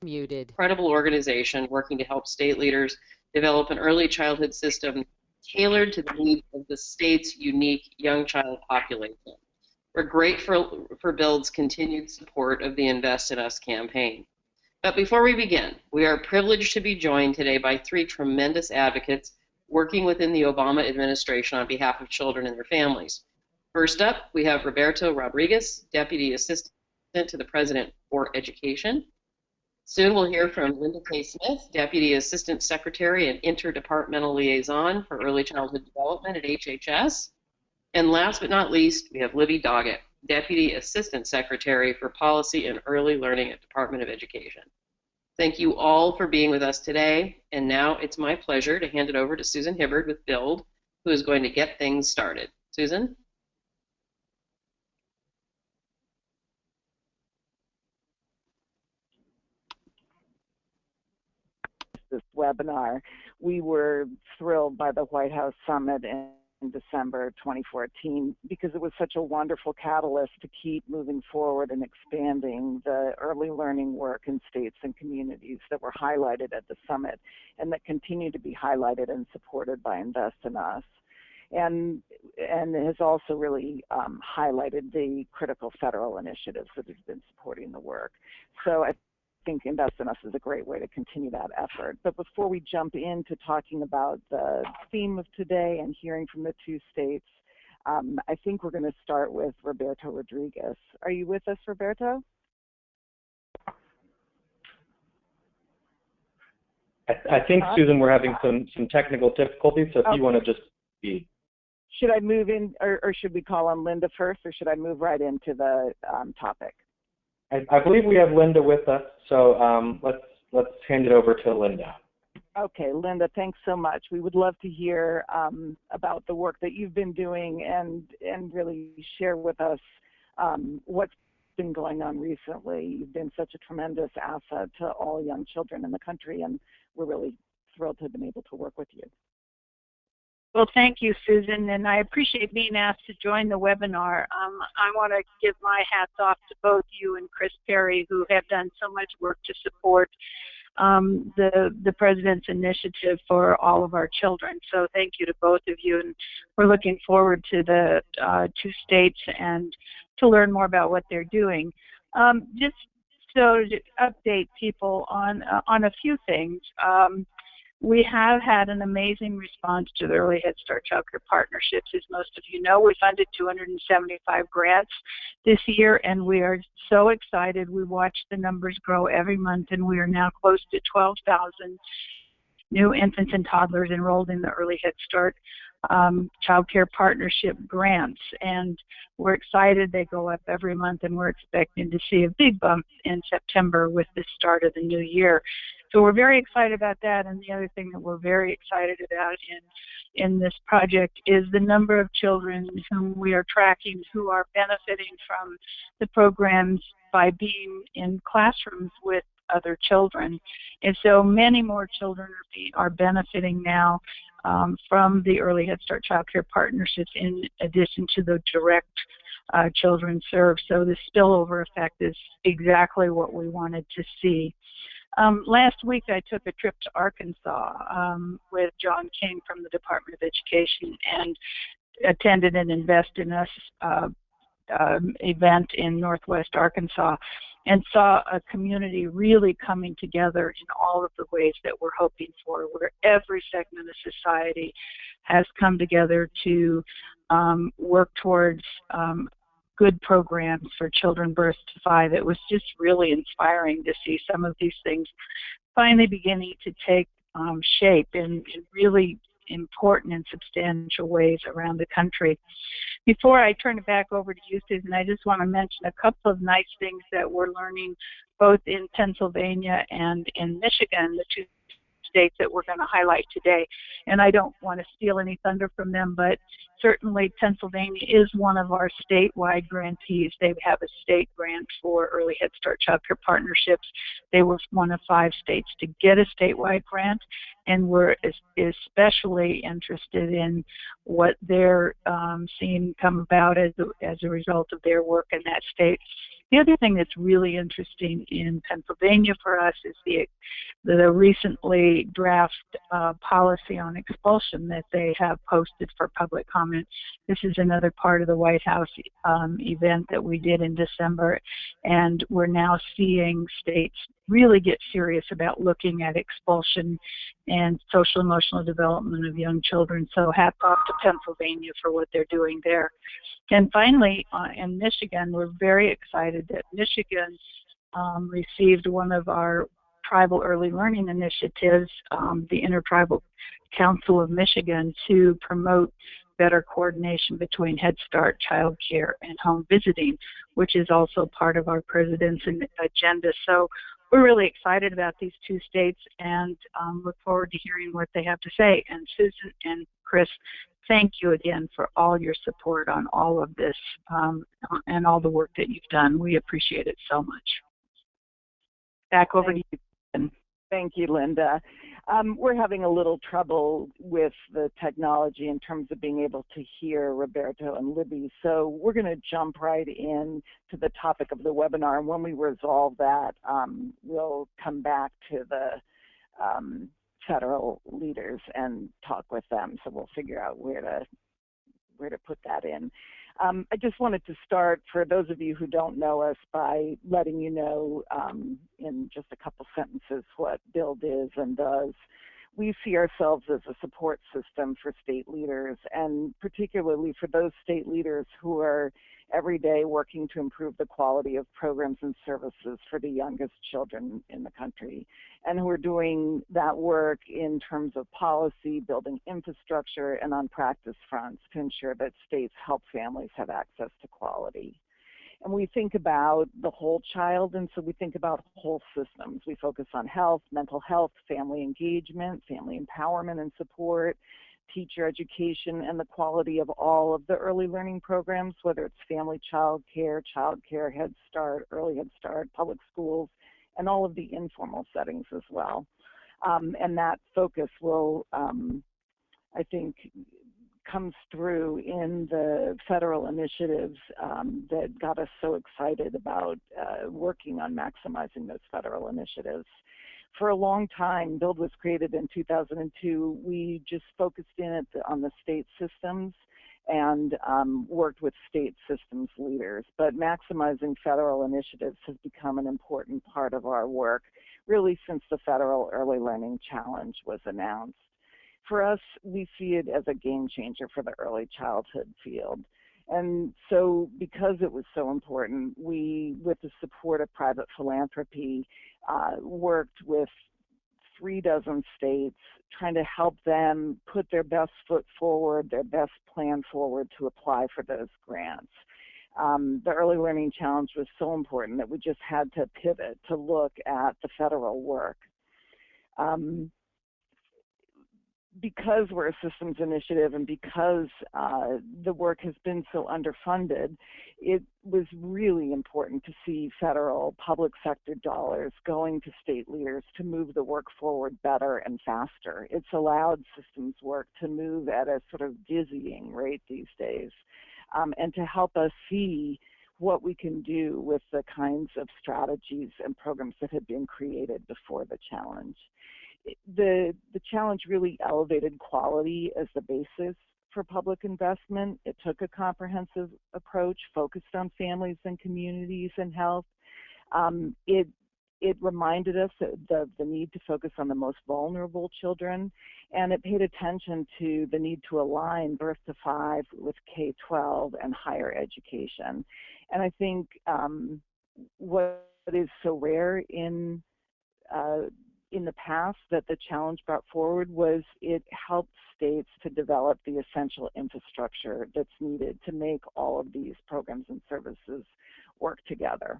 Muted. Incredible organization working to help state leaders develop an early childhood system tailored to the needs of the state's unique young child population. We're grateful for Build's continued support of the Invest in Us campaign. But before we begin, we are privileged to be joined today by three tremendous advocates working within the Obama administration on behalf of children and their families. First up, we have Roberto Rodriguez, Deputy Assistant to the President for Education. Soon we'll hear from Linda K. Smith, Deputy Assistant Secretary and Interdepartmental Liaison for Early Childhood Development at HHS. And last but not least, we have Libby Doggett, Deputy Assistant Secretary for Policy and Early Learning at Department of Education. Thank you all for being with us today, and now it's my pleasure to hand it over to Susan Hibbard with Build, who is going to get things started. Susan? This webinar. We were thrilled by the White House Summit in December 2014 because it was such a wonderful catalyst to keep moving forward and expanding the early learning work in states and communities that were highlighted at the summit and that continue to be highlighted and supported by Invest in Us. And it has also really highlighted the critical federal initiatives that have been supporting the work. So I think Invest in Us is a great way to continue that effort. But before we jump into talking about the theme of today and hearing from the two states, I think we're going to start with Roberto Rodriguez. Are you with us, Roberto? I think, Susan, we're having some technical difficulties, so if you want to just be. Should I move in, or should we call on Linda first, or should I move right into the topic? I believe we have Linda with us, so let's hand it over to Linda. Okay, Linda, thanks so much. We would love to hear about the work that you've been doing and really share with us what's been going on recently. You've been such a tremendous asset to all young children in the country, and we're really thrilled to have been able to work with you. Well, thank you, Susan, and I appreciate being asked to join the webinar. I want to give my hats off to both you and Chris Perry, who have done so much work to support the President's initiative for all of our children. So thank you to both of you, and we're looking forward to the two states and to learn more about what they're doing. Just so to update people on a few things. We have had an amazing response to the Early Head Start Child Care Partnerships. As most of you know, we funded 275 grants this year, and we are so excited. We watch the numbers grow every month, and we are now close to 12,000 new infants and toddlers enrolled in the Early Head Start Child Care Partnership grants. And we're excited. They go up every month, and we're expecting to see a big bump in September with the start of the new year. So we're very excited about that, and the other thing that we're very excited about in this project is the number of children whom we are tracking who are benefiting from the programs by being in classrooms with other children. And so many more children are benefiting now from the Early Head Start Child Care Partnerships in addition to the direct children served. So the spillover effect is exactly what we wanted to see. Last week I took a trip to Arkansas with John King from the Department of Education and attended an Invest in Us event in Northwest Arkansas and saw a community really coming together in all of the ways that we're hoping for, where every segment of society has come together to work towards good programs for children birth to 5. It was just really inspiring to see some of these things finally beginning to take shape in really important and substantial ways around the country. Before I turn it back over to you, Susan, I just want to mention a couple of nice things that we're learning both in Pennsylvania and in Michigan, the two states that we're going to highlight today. And I don't want to steal any thunder from them, but certainly Pennsylvania is one of our statewide grantees. They have a state grant for Early Head Start Child Care Partnerships. They were one of 5 states to get a statewide grant, and we're especially interested in what they're seeing come about as a result of their work in that state. The other thing that's really interesting in Pennsylvania for us is the recently draft policy on expulsion that they have posted for public comment. This is another part of the White House event that we did in December, and we're now seeing states really get serious about looking at expulsion and social emotional development of young children. So hats off to Pennsylvania for what they're doing there. And finally, in Michigan, we're very excited that Michigan received one of our tribal early learning initiatives, the Intertribal Council of Michigan, to promote better coordination between Head Start, child care, and home visiting, which is also part of our president's agenda. So we're really excited about these two states and look forward to hearing what they have to say. And Susan and Chris, thank you again for all your support on all of this and all the work that you've done. We appreciate it so much. Back over to you. Thank you, Linda. We're having a little trouble with the technology in terms of being able to hear Roberto and Libby, so we're going to jump right in to the topic of the webinar, and when we resolve that, we'll come back to the federal leaders and talk with them, so we'll figure out where to put that in. I just wanted to start, for those of you who don't know us, by letting you know in just a couple sentences what BUILD is and does. We see ourselves as a support system for state leaders, and particularly for those state leaders who are every day working to improve the quality of programs and services for the youngest children in the country, and who are doing that work in terms of policy, building infrastructure, and on practice fronts to ensure that states help families have access to quality. And we think about the whole child, and so we think about whole systems. We focus on health, mental health, family engagement, family empowerment and support, teacher education, and the quality of all of the early learning programs, whether it's family child care, Head Start, early Head Start, public schools, and all of the informal settings as well. And that focus will, I think, comes through in the federal initiatives that got us so excited about working on maximizing those federal initiatives. For a long time, BUILD was created in 2002. We just focused in on the state systems and worked with state systems leaders. But maximizing federal initiatives has become an important part of our work, really since the Federal Early Learning Challenge was announced. For us, we see it as a game changer for the early childhood field. And so because it was so important, we, with the support of private philanthropy, worked with 36 states, trying to help them put their best foot forward, their best plan forward to apply for those grants. The Early Learning Challenge was so important that we just had to pivot to look at the federal work. Because we're a systems initiative and because the work has been so underfunded, it was really important to see federal public sector dollars going to state leaders to move the work forward better and faster. It's allowed systems work to move at a sort of dizzying rate these days, and to help us see what we can do with the kinds of strategies and programs that had been created before the challenge. The challenge really elevated quality as the basis for public investment. It took a comprehensive approach, focused on families and communities and health. It reminded us of the need to focus on the most vulnerable children, and it paid attention to the need to align birth to 5 with K-12 and higher education. And I think what is so rare in the past that the challenge brought forward was it helped states to develop the essential infrastructure that's needed to make all of these programs and services work together.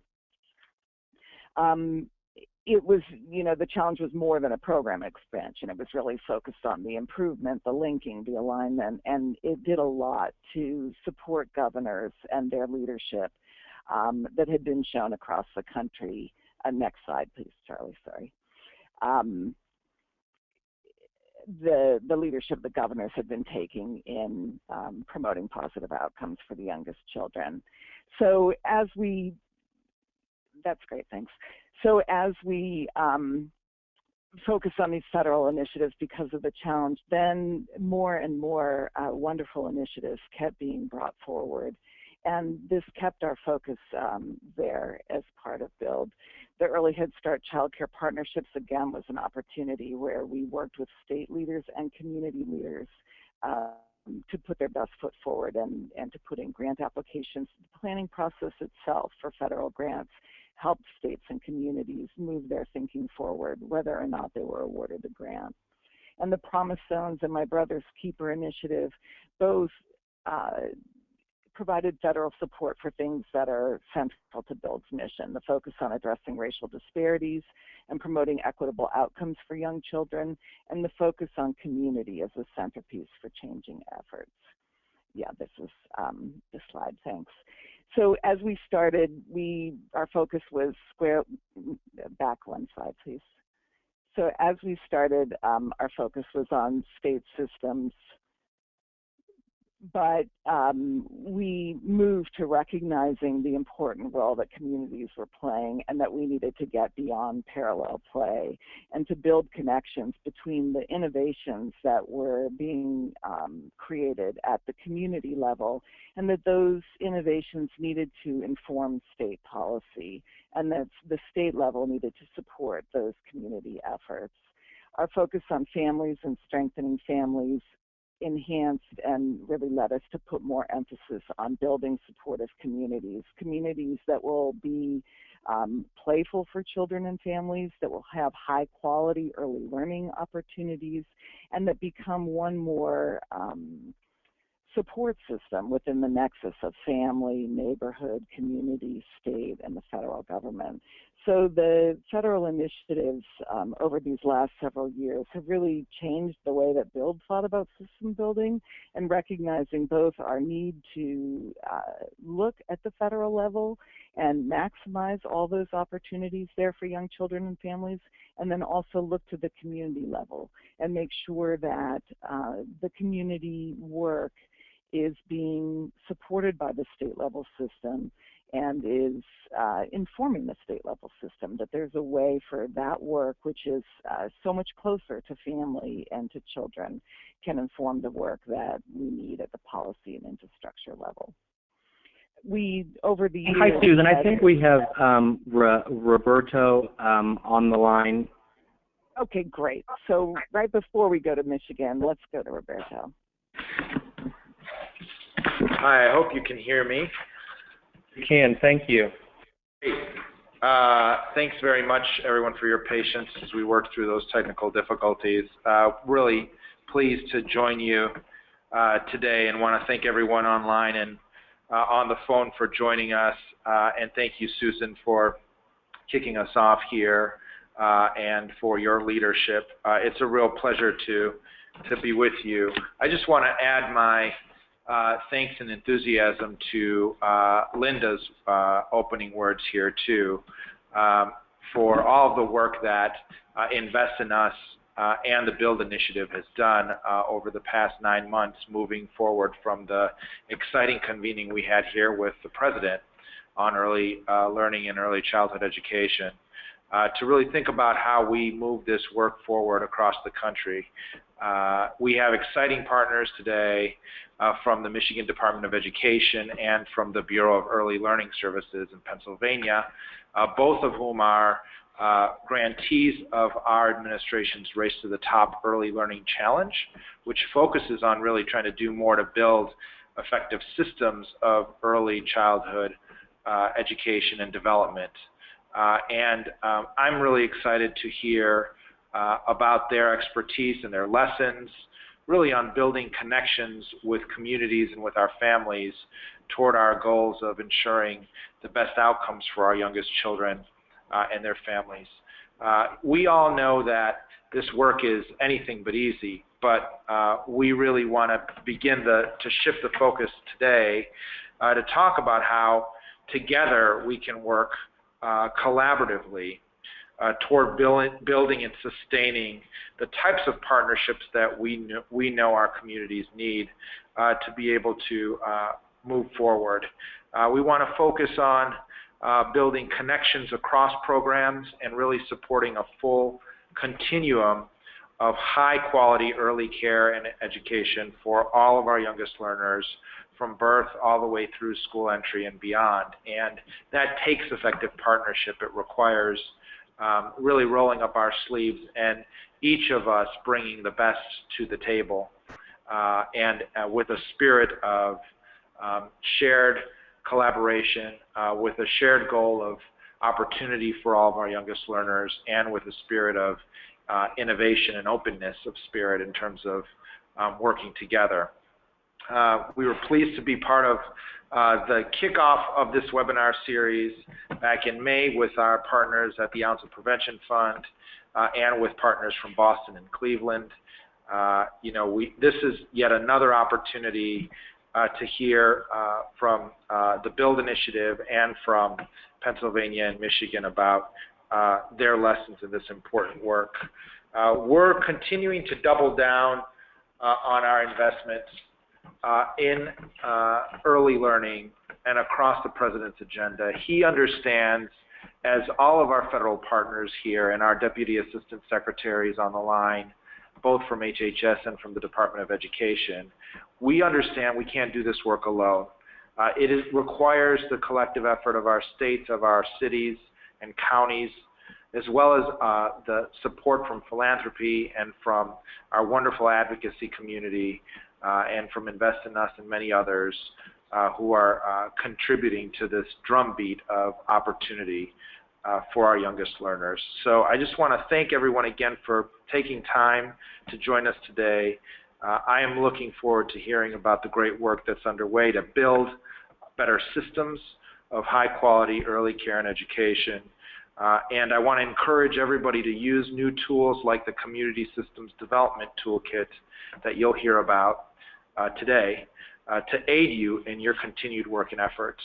It was, the challenge was more than a program expansion. It was really focused on the improvement, the linking, the alignment, and it did a lot to support governors and their leadership that had been shown across the country. Next slide, please, Charlie, sorry. The leadership the governors have been taking in promoting positive outcomes for the youngest children. So as we That's great, thanks. So as we focus on these federal initiatives because of the challenge, then more and more wonderful initiatives kept being brought forward. And this kept our focus there as part of BUILD. The Early Head Start Child Care Partnerships, again, was an opportunity where we worked with state leaders and community leaders to put their best foot forward and to put in grant applications. The planning process itself for federal grants helped states and communities move their thinking forward, whether or not they were awarded the grant. And the Promise Zones and My Brother's Keeper initiative both provided federal support for things that are central to BUILD's mission, the focus on addressing racial disparities and promoting equitable outcomes for young children, and the focus on community as a centerpiece for changing efforts. Yeah, this is the slide, thanks. So as we started, our focus was back one slide, please. So as we started, our focus was on state systems, but we moved to recognizing the important role that communities were playing and that we needed to get beyond parallel play and to build connections between the innovations that were being created at the community level, and that those innovations needed to inform state policy, and that the state level needed to support those community efforts. Our focus on families and strengthening families enhanced and really led us to put more emphasis on building supportive communities, communities that will be playful for children and families, that will have high quality early learning opportunities, and that become one more support system within the nexus of family, neighborhood, community, state, and the federal government. So the federal initiatives over these last several years have really changed the way that BUILD thought about system building, and recognizing both our need to look at the federal level and maximize all those opportunities there for young children and families, and then also look to the community level and make sure that the community work is being supported by the state level system and is informing the state level system, that there's a way for that work, which is so much closer to family and to children, can inform the work that we need at the policy and infrastructure level. Over the years, hi, Susan. I think we have Roberto on the line. Okay, great. So right before we go to Michigan, let's go to Roberto. Hi, I hope you can hear me. You can, thank you. Great. Thanks very much, everyone, for your patience as we work through those technical difficulties. Really pleased to join you today, and want to thank everyone online and on the phone for joining us. And thank you, Susan, for kicking us off here and for your leadership. It's a real pleasure to be with you. I just want to add my thanks and enthusiasm to Linda's opening words here too, for all of the work that Invest in Us and the BUILD initiative has done over the past 9 months, moving forward from the exciting convening we had here with the President on early learning and early childhood education, to really think about how we move this work forward across the country. We have exciting partners today from the Michigan Department of Education and from the Bureau of Early Learning Services in Pennsylvania, both of whom are grantees of our administration's Race to the Top Early Learning Challenge, which focuses on really trying to do more to build effective systems of early childhood education and development. I'm really excited to hear about their expertise and their lessons, really on building connections with communities and with our families toward our goals of ensuring the best outcomes for our youngest children and their families. We all know that this work is anything but easy, but we really want to begin to shift the focus today to talk about how together we can work collaboratively toward building and sustaining the types of partnerships that we know our communities need to be able to move forward. We want to focus on building connections across programs, and really supporting a full continuum of high-quality early care and education for all of our youngest learners from birth all the way through school entry and beyond. And that takes effective partnership. It requires really rolling up our sleeves and each of us bringing the best to the table and with a spirit of shared collaboration, with a shared goal of opportunity for all of our youngest learners, and with a spirit of innovation and openness of spirit in terms of working together. We were pleased to be part of the kickoff of this webinar series back in May with our partners at the Ounce of Prevention Fund and with partners from Boston and Cleveland. This is yet another opportunity to hear from the BUILD initiative and from Pennsylvania and Michigan about their lessons in this important work. We're continuing to double down on our investments in early learning and across the President's agenda. He understands, as all of our federal partners here and our Deputy Assistant Secretaries on the line, both from HHS and from the Department of Education, we understand we can't do this work alone. It requires the collective effort of our states, of our cities and counties, as well as the support from philanthropy and from our wonderful advocacy community and from Invest in Us and many others who are contributing to this drumbeat of opportunity for our youngest learners. So I just want to thank everyone again for taking time to join us today. I am looking forward to hearing about the great work that's underway to build better systems of high quality early care and education. And I want to encourage everybody to use new tools like the Community Systems Development Toolkit that you'll hear about today to aid you in your continued work and efforts.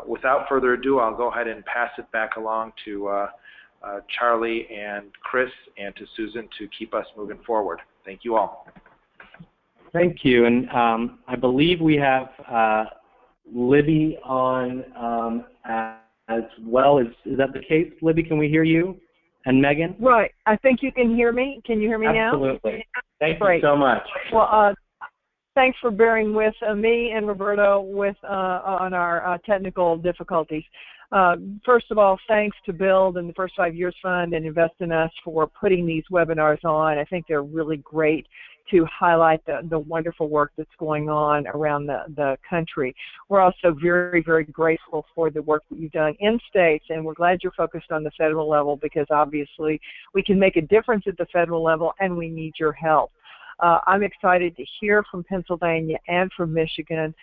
Without further ado, I'll go ahead and pass it back along to Charlie and Chris and to Susan to keep us moving forward. Thank you all. Thank you. And I believe we have Libby on as well. Is that the case, Libby? Can we hear you? And Megan? Right. I think you can hear me. Can you hear me now? Absolutely. Thank Great. you so much. Well, thanks for bearing with me and Roberto on our technical difficulties. First of all, thanks to BUILD and the First 5 Years Fund and Invest in Us for putting these webinars on. I think they're really great to highlight the wonderful work that's going on around the country. We're also very, very grateful for the work that you've done in states, and we're glad you're focused on the federal level because obviously we can make a difference at the federal level and we need your help. I'm excited to hear from Pennsylvania and from Michigan.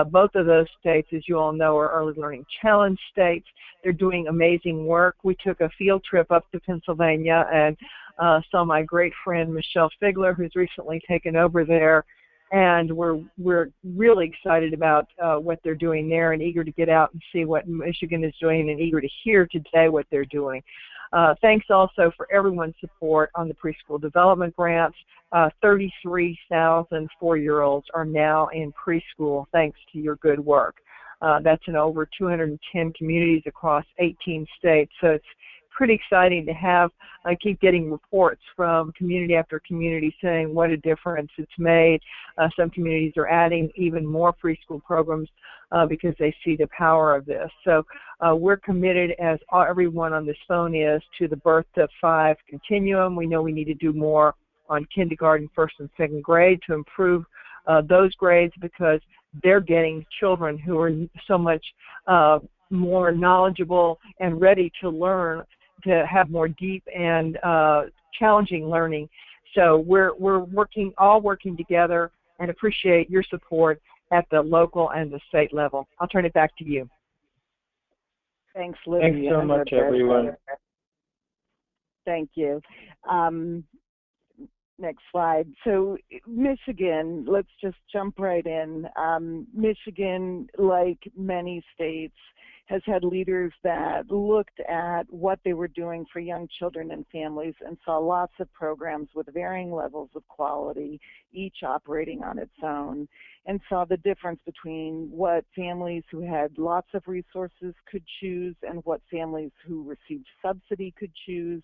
Both of those states, as you all know, are early learning challenge states. They're doing amazing work. We took a field trip up to Pennsylvania and saw my great friend Michelle Figler, who's recently taken over there, and we're really excited about what they're doing there and eager to get out and see what Michigan is doing and eager to hear today what they're doing. Thanks also for everyone's support on the preschool development grants. 33,000 4-year-olds are now in preschool thanks to your good work. That's in over 210 communities across 18 states, so it's pretty exciting to have. I keep getting reports from community after community saying what a difference it's made. Some communities are adding even more preschool programs because they see the power of this. So we're committed, as everyone on this phone is, to the birth to 5 continuum. We know we need to do more on kindergarten, first and second grade to improve those grades because they're getting children who are so much more knowledgeable and ready to learn, to have more deep and challenging learning. So we're all working together and appreciate your support at the local and the state level. I'll turn it back to you. Thanks, Libby. Thanks so much, everyone. Thank you. Next slide. So Michigan, let's just jump right in. Michigan, like many states, has had leaders that looked at what they were doing for young children and families and saw lots of programs with varying levels of quality, each operating on its own, and saw the difference between what families who had lots of resources could choose and what families who received subsidy could choose,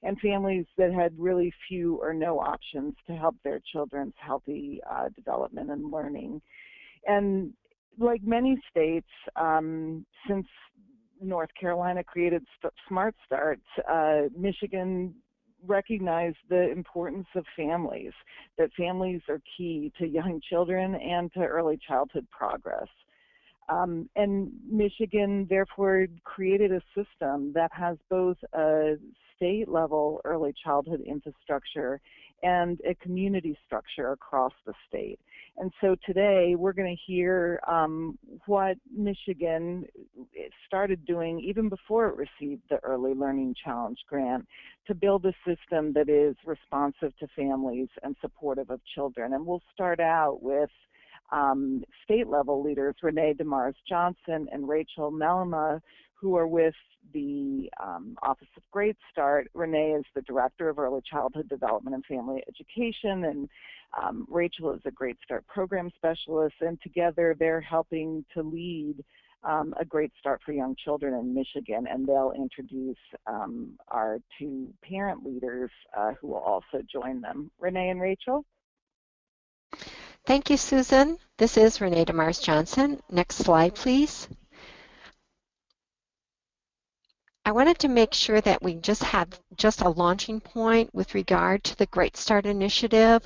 and families that had really few or no options to help their children's healthy development and learning. And like many states, since North Carolina created Smart Start, Michigan recognized the importance of families, that families are key to young children and to early childhood progress. And Michigan therefore created a system that has both a state-level early childhood infrastructure and a community structure across the state. And so today we're going to hear what Michigan started doing even before it received the Early Learning Challenge grant to build a system that is responsive to families and supportive of children. And we'll start out with state-level leaders, Renee DeMars Johnson and Rachel Melema, who are with the Office of Great Start. Renee is the Director of Early Childhood Development and Family Education, and Rachel is a Great Start Program Specialist, and together they're helping to lead a Great Start for Young Children in Michigan, and they'll introduce our two parent leaders who will also join them. Renee and Rachel? Thank you, Susan. This is Renee DeMars Johnson. Next slide, please. I wanted to make sure that we just had just a launching point with regard to the Great Start Initiative.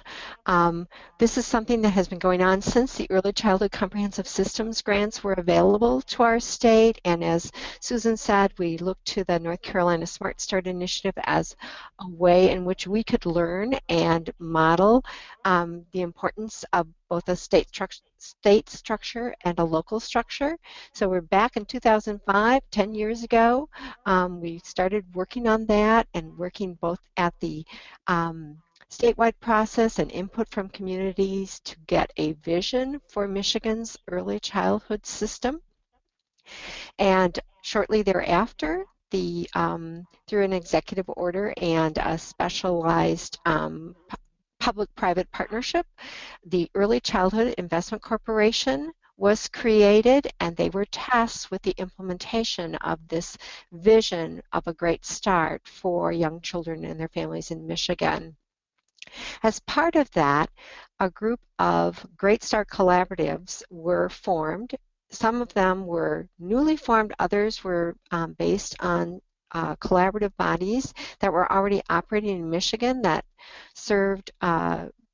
This is something that has been going on since the Early Childhood Comprehensive Systems grants were available to our state, and as Susan said, we look to the North Carolina Smart Start Initiative as a way in which we could learn and model the importance of both a state structure and a local structure. So we're back in 2005, 10 years ago. We started working on that and working both at the statewide process and input from communities to get a vision for Michigan's early childhood system. And shortly thereafter, through an executive order and a specialized public-private partnership, the Early Childhood Investment Corporation was created, and they were tasked with the implementation of this vision of a great start for young children and their families in Michigan. As part of that, a group of Great Start collaboratives were formed. Some of them were newly formed, others were based on collaborative bodies that were already operating in Michigan that served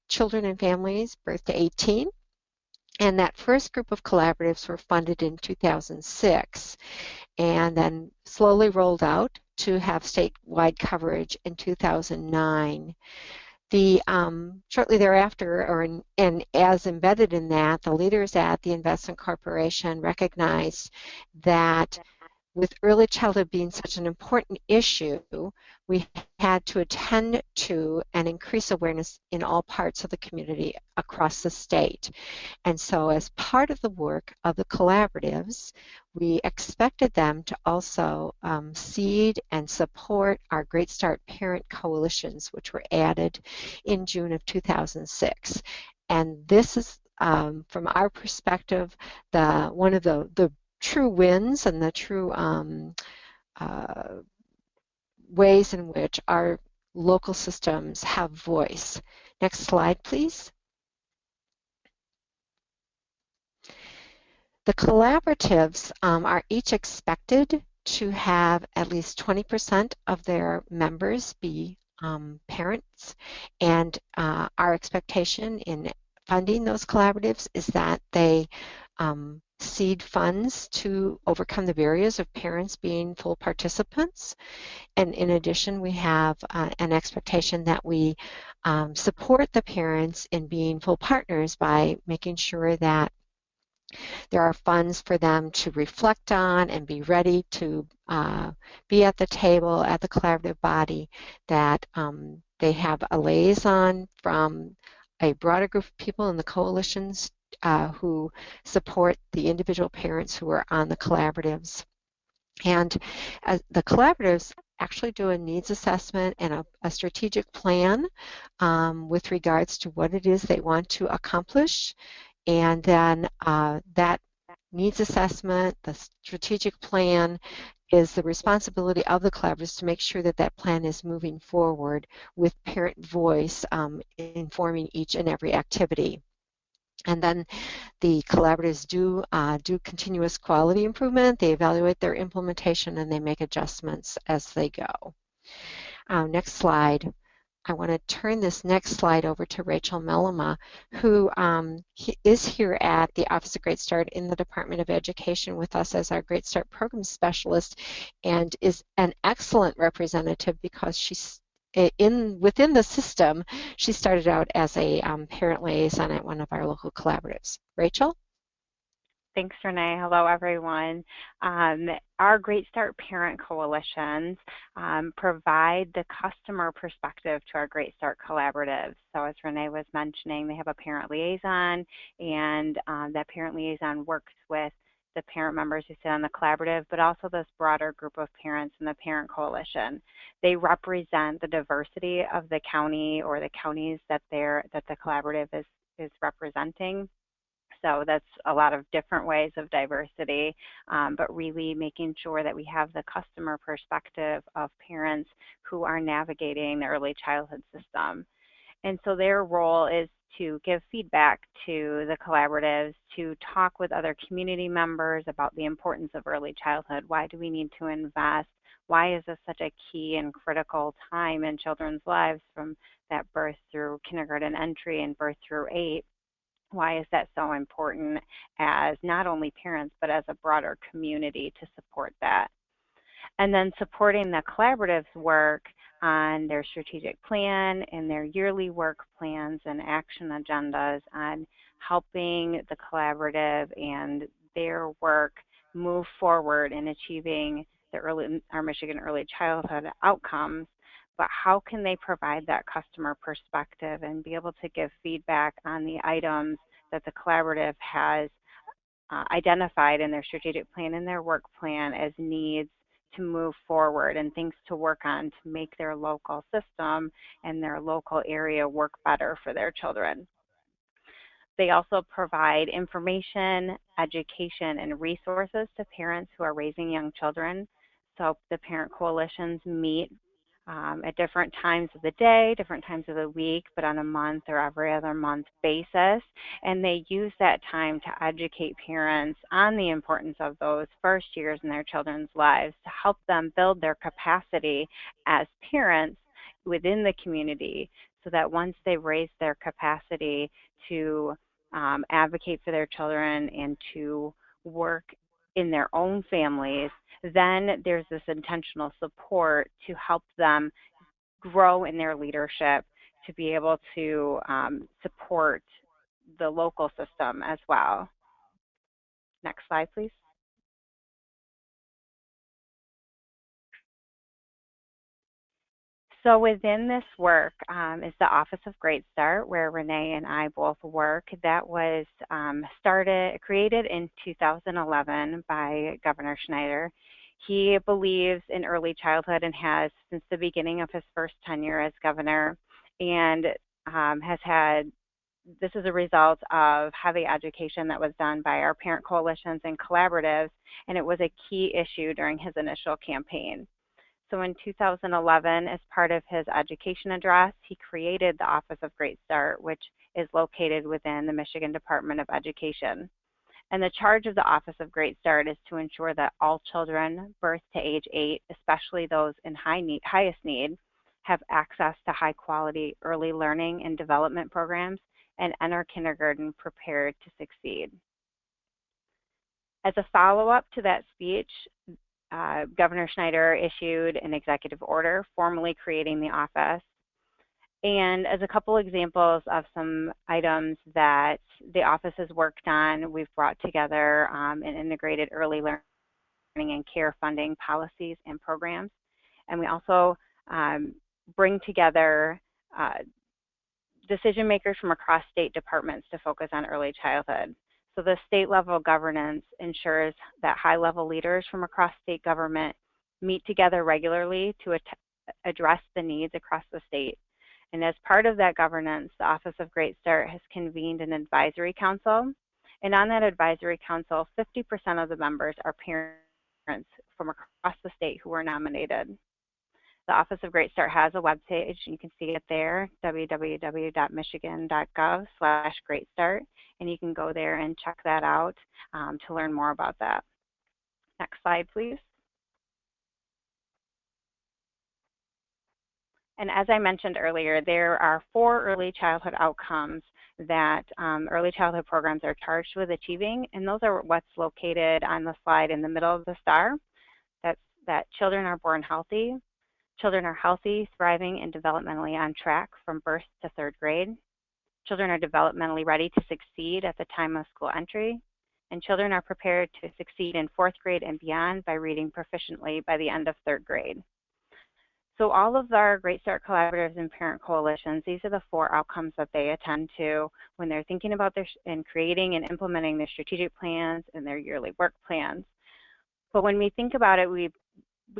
children and families birth to 18. And that first group of collaboratives were funded in 2006 and then slowly rolled out to have statewide coverage in 2009. Shortly thereafter, and as embedded in that, the leaders at the Investment Corporation recognized that with early childhood being such an important issue, we had to attend to and increase awareness in all parts of the community across the state. And so as part of the work of the collaboratives, we expected them to also seed and support our Great Start parent coalitions, which were added in June of 2006. And this is, from our perspective, one of the true wins and the true ways in which our local systems have voice. Next slide, please. The collaboratives are each expected to have at least 20% of their members be parents, and our expectation in funding those collaboratives is that they seed funds to overcome the barriers of parents being full participants. And in addition, we have an expectation that we support the parents in being full partners by making sure that there are funds for them to reflect on and be ready to be at the table at the collaborative body that They have a liaison from a broader group of people in the coalitions who support the individual parents who are on the collaboratives. And the collaboratives actually do a needs assessment and a strategic plan with regards to what it is they want to accomplish. And then that needs assessment, the strategic plan, is the responsibility of the collaboratives to make sure that that plan is moving forward with parent voice informing each and every activity. And then the collaboratives do continuous quality improvement. They evaluate their implementation and they make adjustments as they go. Next slide. I want to turn this next slide over to Rachel Mellema, who is here at the Office of Great Start in the Department of Education with us as our Great Start Program Specialist, and is an excellent representative because she's within the system. She started out as a parent liaison at one of our local collaboratives. Rachel? Thanks, Renee. Hello, everyone. Our Great Start Parent Coalitions provide the customer perspective to our Great Start collaboratives. So as Renee was mentioning, they have a parent liaison, and that parent liaison works with the parent members who sit on the collaborative, but also this broader group of parents in the parent coalition. They represent the diversity of the county or the counties that the collaborative is representing. So that's a lot of different ways of diversity, but really making sure that we have the customer perspective of parents who are navigating the early childhood system. And so their role is to give feedback to the collaboratives, to talk with other community members about the importance of early childhood. Why do we need to invest? Why is this such a key and critical time in children's lives from that birth through kindergarten entry and birth through 8? Why is that so important as not only parents, but as a broader community to support that? And then supporting the collaboratives' work on their strategic plan and their yearly work plans and action agendas on helping the collaborative and their work move forward in achieving our Michigan early childhood outcomes. But how can they provide that customer perspective and be able to give feedback on the items that the collaborative has identified in their strategic plan and their work plan as needs to move forward and things to work on to make their local system and their local area work better for their children. They also provide information, education, and resources to parents who are raising young children. So the parent coalitions meet at different times of the day, different times of the week, but on a month or every other month basis. And they use that time to educate parents on the importance of those first years in their children's lives to help them build their capacity as parents within the community so that once they've raised their capacity to advocate for their children and to work in their own families, then there's this intentional support to help them grow in their leadership to be able to support the local system as well. Next slide, please. So within this work is the Office of Great Start, where Renee and I both work. That was created in 2011 by Governor Schneider. He believes in early childhood and has since the beginning of his first tenure as governor, and this is a result of heavy education that was done by our parent coalitions and collaboratives, and it was a key issue during his initial campaign. So in 2011, as part of his education address, he created the Office of Great Start, which is located within the Michigan Department of Education. And the charge of the Office of Great Start is to ensure that all children birth to age 8, especially those in highest need, have access to high quality early learning and development programs and enter kindergarten prepared to succeed. As a follow-up to that speech, Governor Schneider issued an executive order formally creating the office. And as a couple examples of some items that the office has worked on, we've brought together an integrated early learning and care funding policies and programs. And we also bring together decision makers from across state departments to focus on early childhood. So the state level governance ensures that high level leaders from across state government meet together regularly to address the needs across the state. And as part of that governance, the Office of Great Start has convened an advisory council. And on that advisory council, 50% of the members are parents from across the state who were nominated. The Office of Great Start has a webpage. You can see it there, www.michigan.gov/greatstart, and you can go there and check that out to learn more about that. Next slide, please. And as I mentioned earlier, there are 4 early childhood outcomes that early childhood programs are charged with achieving, and those are what's located on the slide in the middle of the star. That's that children are born healthy, children are healthy, thriving, and developmentally on track from birth to 3rd grade. Children are developmentally ready to succeed at the time of school entry, and children are prepared to succeed in 4th grade and beyond by reading proficiently by the end of 3rd grade. So all of our Great Start Collaboratives and Parent Coalitions, these are the 4 outcomes that they attend to when they're thinking about and creating and implementing their strategic plans and their yearly work plans. But when we think about it, we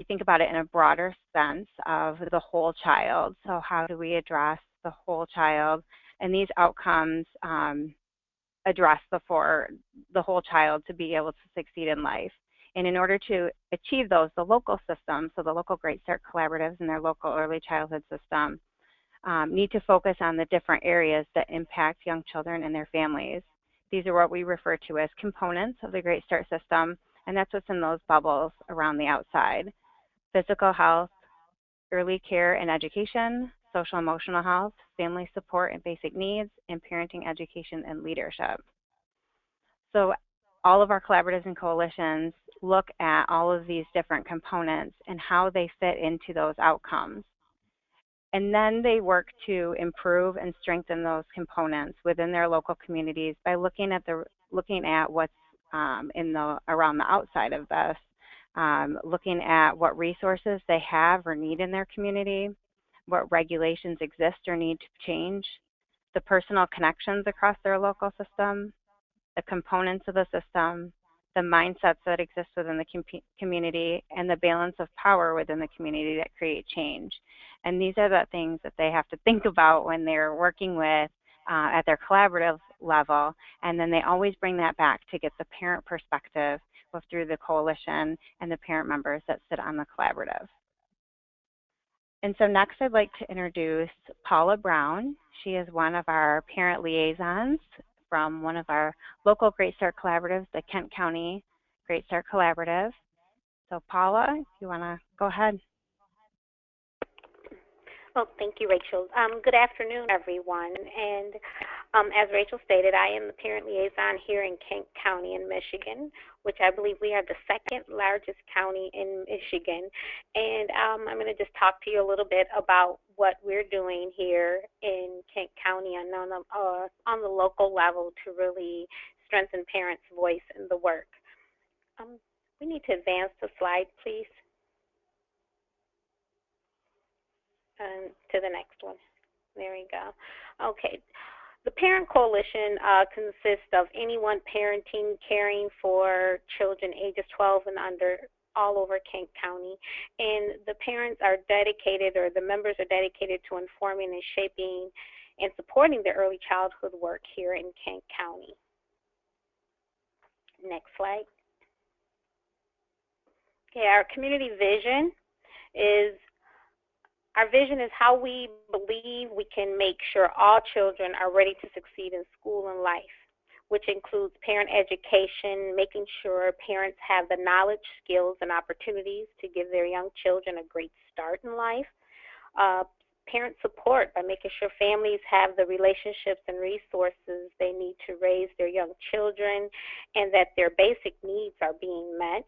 think about it in a broader sense of the whole child. So how do we address the whole child? And these outcomes address the whole child to be able to succeed in life. And in order to achieve those, the local system, so the local Great Start Collaboratives and their local early childhood system, need to focus on the different areas that impact young children and their families. These are what we refer to as components of the Great Start system, and that's what's in those bubbles around the outside. Physical health, early care and education, social emotional health, family support and basic needs, and parenting education and leadership. So all of our collaboratives and coalitions look at all of these different components and how they fit into those outcomes. And then they work to improve and strengthen those components within their local communities by looking at what's around the outside of this, looking at what resources they have or need in their community, what regulations exist or need to change, the personal connections across their local system, the components of the system, the mindsets that exist within the community, and the balance of power within the community that create change. And these are the things that they have to think about when they're working with at their collaborative level, and then they always bring that back to get the parent perspective through the coalition and the parent members that sit on the collaborative. And so next I'd like to introduce Paula Brown. She is one of our parent liaisons from one of our local Great Start Collaboratives, the Kent County Great Start Collaborative. So Paula, if you want to go ahead. Well, thank you, Rachel. Good afternoon, everyone. And as Rachel stated, I am the parent liaison here in Kent County in Michigan, which I believe we are the 2nd largest county in Michigan. And I'm going to just talk to you a little bit about what we're doing here in Kent County and on the local level to really strengthen parents' voice in the work. We need to advance the slide, please. To the next one. There we go. Okay. The Parent Coalition consists of anyone parenting, caring for children ages 12 and under all over Kent County. And the parents are dedicated, or the members are dedicated to informing and shaping and supporting the early childhood work here in Kent County. Next slide. Okay, our community vision is how we believe we can make sure all children are ready to succeed in school and life, which includes parent education, making sure parents have the knowledge, skills, and opportunities to give their young children a great start in life. Parent support by making sure families have the relationships and resources they need to raise their young children and that their basic needs are being met.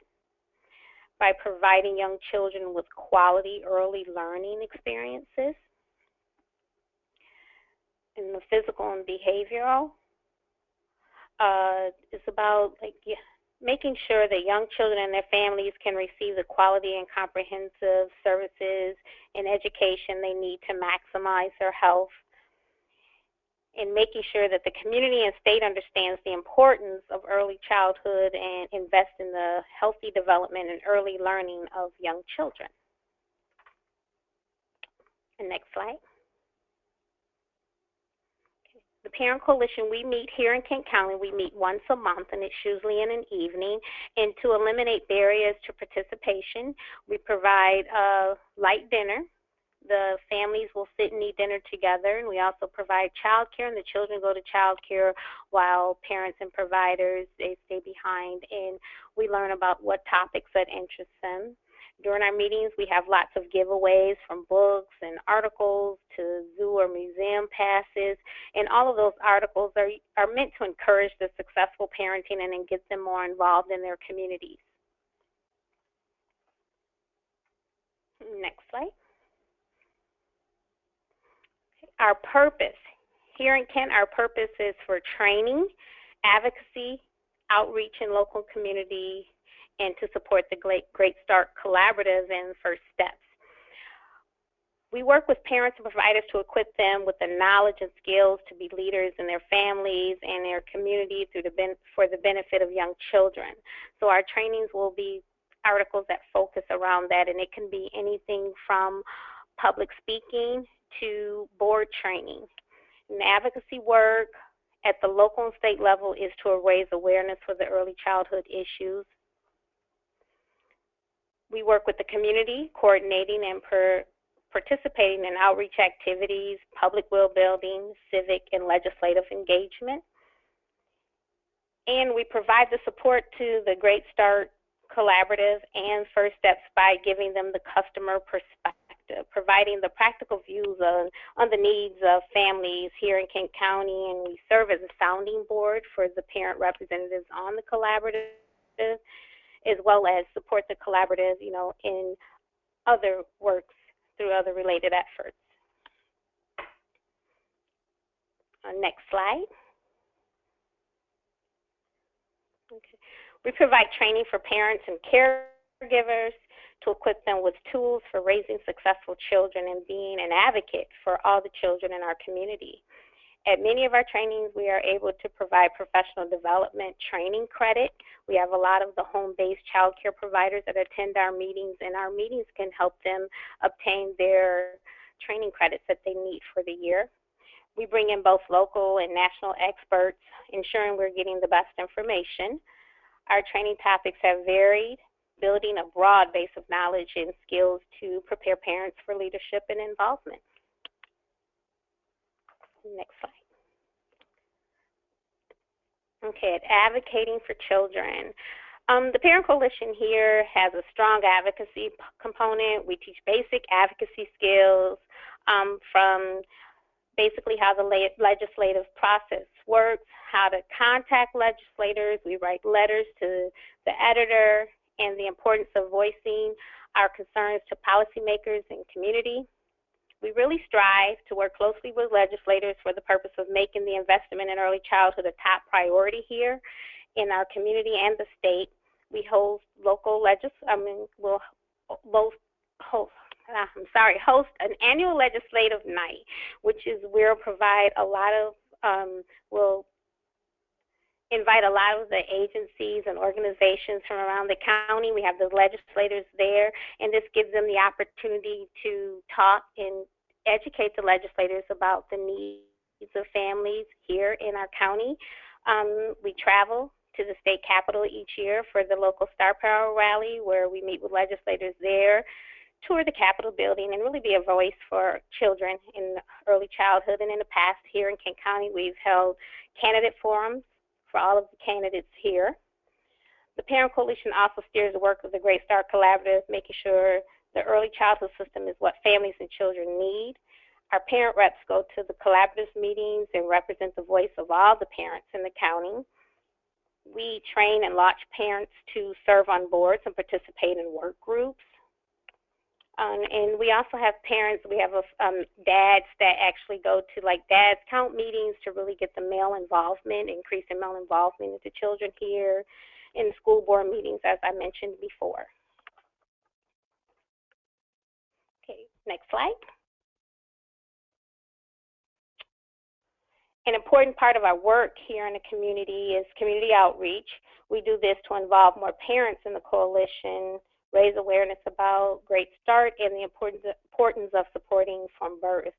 By providing young children with quality early learning experiences in the physical and behavioral. It's about making sure that young children and their families can receive the quality and comprehensive services and education they need to maximize their health, and making sure that the community and state understands the importance of early childhood and invest in the healthy development and early learning of young children. And next slide. The Parent Coalition, we meet here in Kent County. We meet once a month, and it's usually in an evening. And to eliminate barriers to participation, we provide a light dinner. The families will sit and eat dinner together, and we also provide child care, and the children go to child care while parents and providers, they stay behind, and we learn about what topics that interest them. During our meetings, we have lots of giveaways from books and articles to zoo or museum passes, and all of those articles are meant to encourage the successful parenting and then get them more involved in their communities. Next slide. Our purpose. Here in Kent, our purpose is for training, advocacy, outreach in local community, and to support the Great Start Collaborative and First Steps. We work with parents and providers to equip them with the knowledge and skills to be leaders in their families and their community for the benefit of young children. So our trainings will be articles that focus around that, and it can be anything from public speaking to board training. And advocacy work at the local and state level is to raise awareness for the early childhood issues. We work with the community, coordinating and participating in outreach activities, public will building, civic and legislative engagement. And we provide the support to the Great Start Collaborative and First Steps by giving them the customer perspective, providing the practical views on the needs of families here in Kent County, and we serve as a sounding board for the parent representatives on the collaborative, as well as support the collaborative, in other works through other related efforts. Next slide. Okay. We provide training for parents and caregivers to equip them with tools for raising successful children and being an advocate for all the children in our community. At many of our trainings, we are able to provide professional development training credit. We have a lot of the home-based child care providers that attend our meetings, and our meetings can help them obtain their training credits that they need for the year. We bring in both local and national experts, ensuring we're getting the best information. Our training topics have varied, building a broad base of knowledge and skills to prepare parents for leadership and involvement. Next slide. Okay, advocating for children. The Parent Coalition here has a strong advocacy component. We teach basic advocacy skills from basically how the legislative process works, how to contact legislators. We write letters to the editor, and the importance of voicing our concerns to policymakers and community. We really strive to work closely with legislators for the purpose of making the investment in early childhood a top priority here in our community and the state. We host host an annual legislative night, which is we'll provide a lot of, we'll invite a lot of the agencies and organizations from around the county. We have the legislators there, and this gives them the opportunity to talk and educate the legislators about the needs of families here in our county. We travel to the state capitol each year for the local Star Power Rally, where we meet with legislators there, tour the Capitol building, and really be a voice for children in early childhood. And in the past, here in Kent County, we've held candidate forums for all of the candidates here. The Parent Coalition also steers the work of the Great Start Collaborative, making sure the early childhood system is what families and children need. Our parent reps go to the collaborative meetings and represent the voice of all the parents in the county. We train and launch parents to serve on boards and participate in work groups. And we also have parents, we have dads that actually go to dads count meetings to really get the male involvement, increase in male involvement into children here. in school board meetings, as I mentioned before. Okay, next slide. An important part of our work here in the community is community outreach. We do this to involve more parents in the coalition, raise awareness about Great Start and the importance of supporting from birth.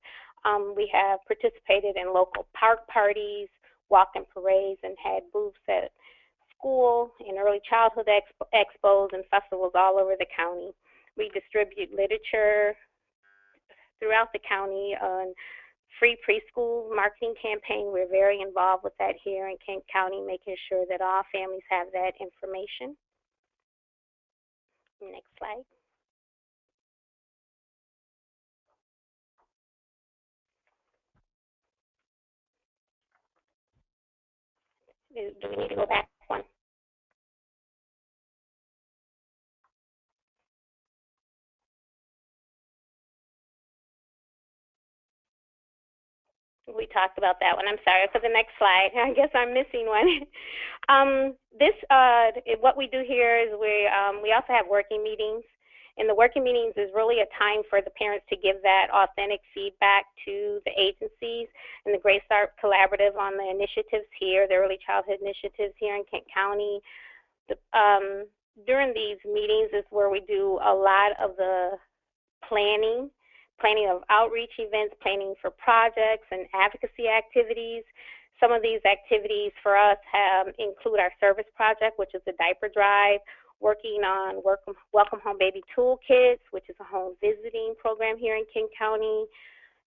We have participated in local park parties, walk-in parades, and had booths at school, in early childhood expos, and festivals all over the county. We distribute literature throughout the county on free preschool marketing campaign. We're very involved with that here in Kent County, making sure that all families have that information. Next slide. Do we need to go back one? We talked about that one. I'm sorry for the next slide. I guess I'm missing one. What we do here is we also have working meetings. And the working meetings is really a time for the parents to give that authentic feedback to the agencies and the Great Start Collaborative on the initiatives here, the early childhood initiatives here in Kent County. During these meetings is where we do a lot of the planning of outreach events, planning for projects and advocacy activities. Some of these activities for us include our service project, which is the diaper drive, working on Welcome Home Baby Toolkits, which is a home visiting program here in King County,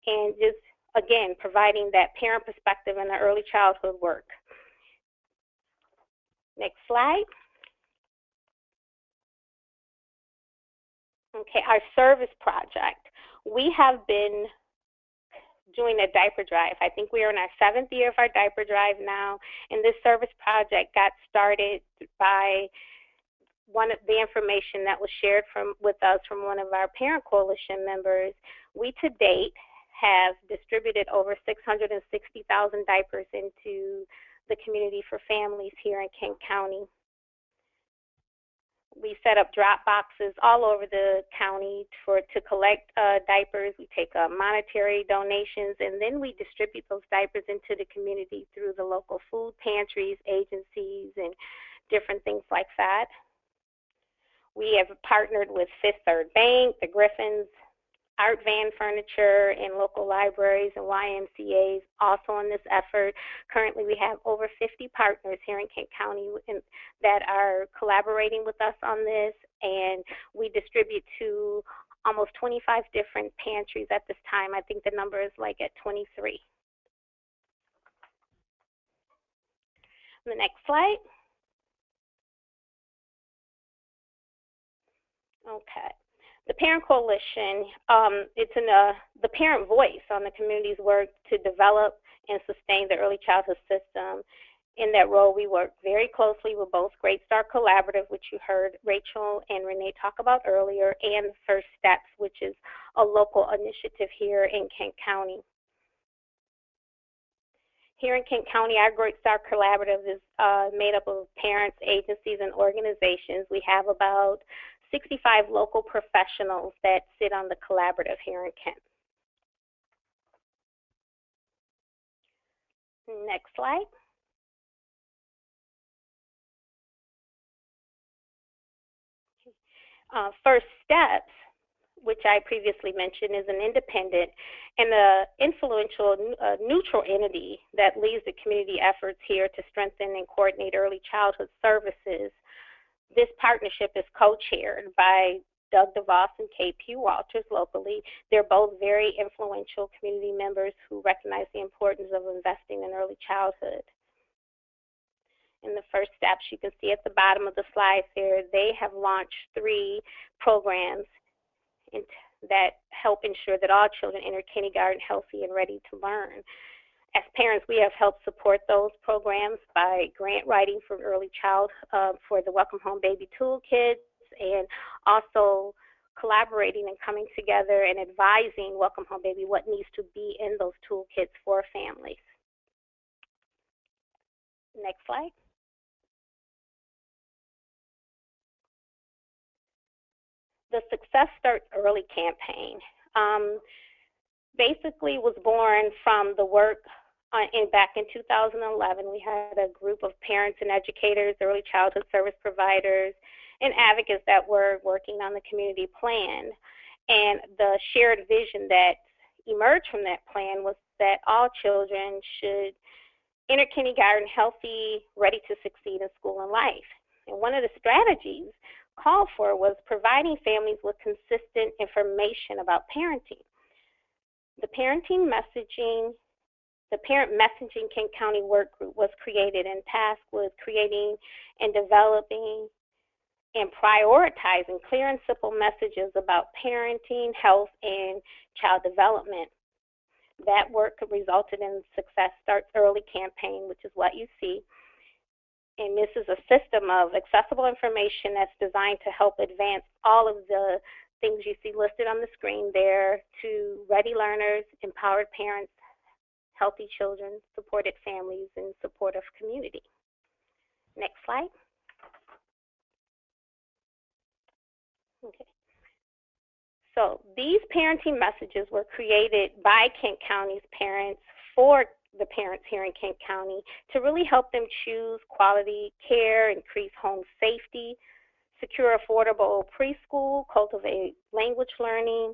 and just, again, providing that parent perspective in the early childhood work. Next slide. Okay, our service project. We have been doing a diaper drive. I think we are in our 7th year of our diaper drive now, and this service project got started by one of the information that was shared with us from one of our parent coalition members. We to date have distributed over 660,000 diapers into the community for families here in Kent County. We set up drop boxes all over the county to collect diapers. We take monetary donations, and then we distribute those diapers into the community through the local food pantries, agencies, and different things like that. We have partnered with Fifth Third Bank, the Griffins, Art Van Furniture, and local libraries and YMCAs also in this effort. Currently, we have over 50 partners here in Kent County that are collaborating with us on this, and we distribute to almost 25 different pantries at this time. I think the number is like at 23. The next slide. Okay. The Parent Coalition, it's the parent voice on the community's work to develop and sustain the early childhood system. In that role, we work very closely with both Great Start Collaborative, which you heard Rachel and Renee talk about earlier, and First Steps, which is a local initiative here in Kent County. Here in Kent County, our Great Start Collaborative is made up of parents, agencies, and organizations. We have about 65 local professionals that sit on the collaborative here in Kent. Next slide. First Steps, which I previously mentioned, is an independent and influential neutral entity that leads the community efforts here to strengthen and coordinate early childhood services. This partnership is co-chaired by Doug DeVos and K.P. Walters locally. They're both very influential community members who recognize the importance of investing in early childhood. In the First Steps, you can see at the bottom of the slide there, they have launched 3 programs that help ensure that all children enter kindergarten healthy and ready to learn. As parents, we have helped support those programs by grant writing for early child for the Welcome Home Baby Toolkits, and also collaborating and coming together and advising Welcome Home Baby what needs to be in those toolkits for families. Next slide. the Success Starts Early campaign basically was born from the work back in 2011. We had a group of parents and educators, early childhood service providers, and advocates that were working on the community plan. And the shared vision that emerged from that plan was that all children should enter kindergarten healthy, ready to succeed in school and life. And one of the strategies called for was providing families with consistent information about parenting. The parent messaging Kent County work group was created and tasked with creating and developing and prioritizing clear and simple messages about parenting, health, and child development. That work resulted in Success Starts Early campaign, which is what you see. And this is a system of accessible information that's designed to help advance all of the things you see listed on the screen there to ready learners, empowered parents, healthy children, supported families, and supportive community. Next slide. Okay. So these parenting messages were created by Kent County's parents for the parents here in Kent County to really help them choose quality care, increase home safety, secure affordable preschool, cultivate language learning,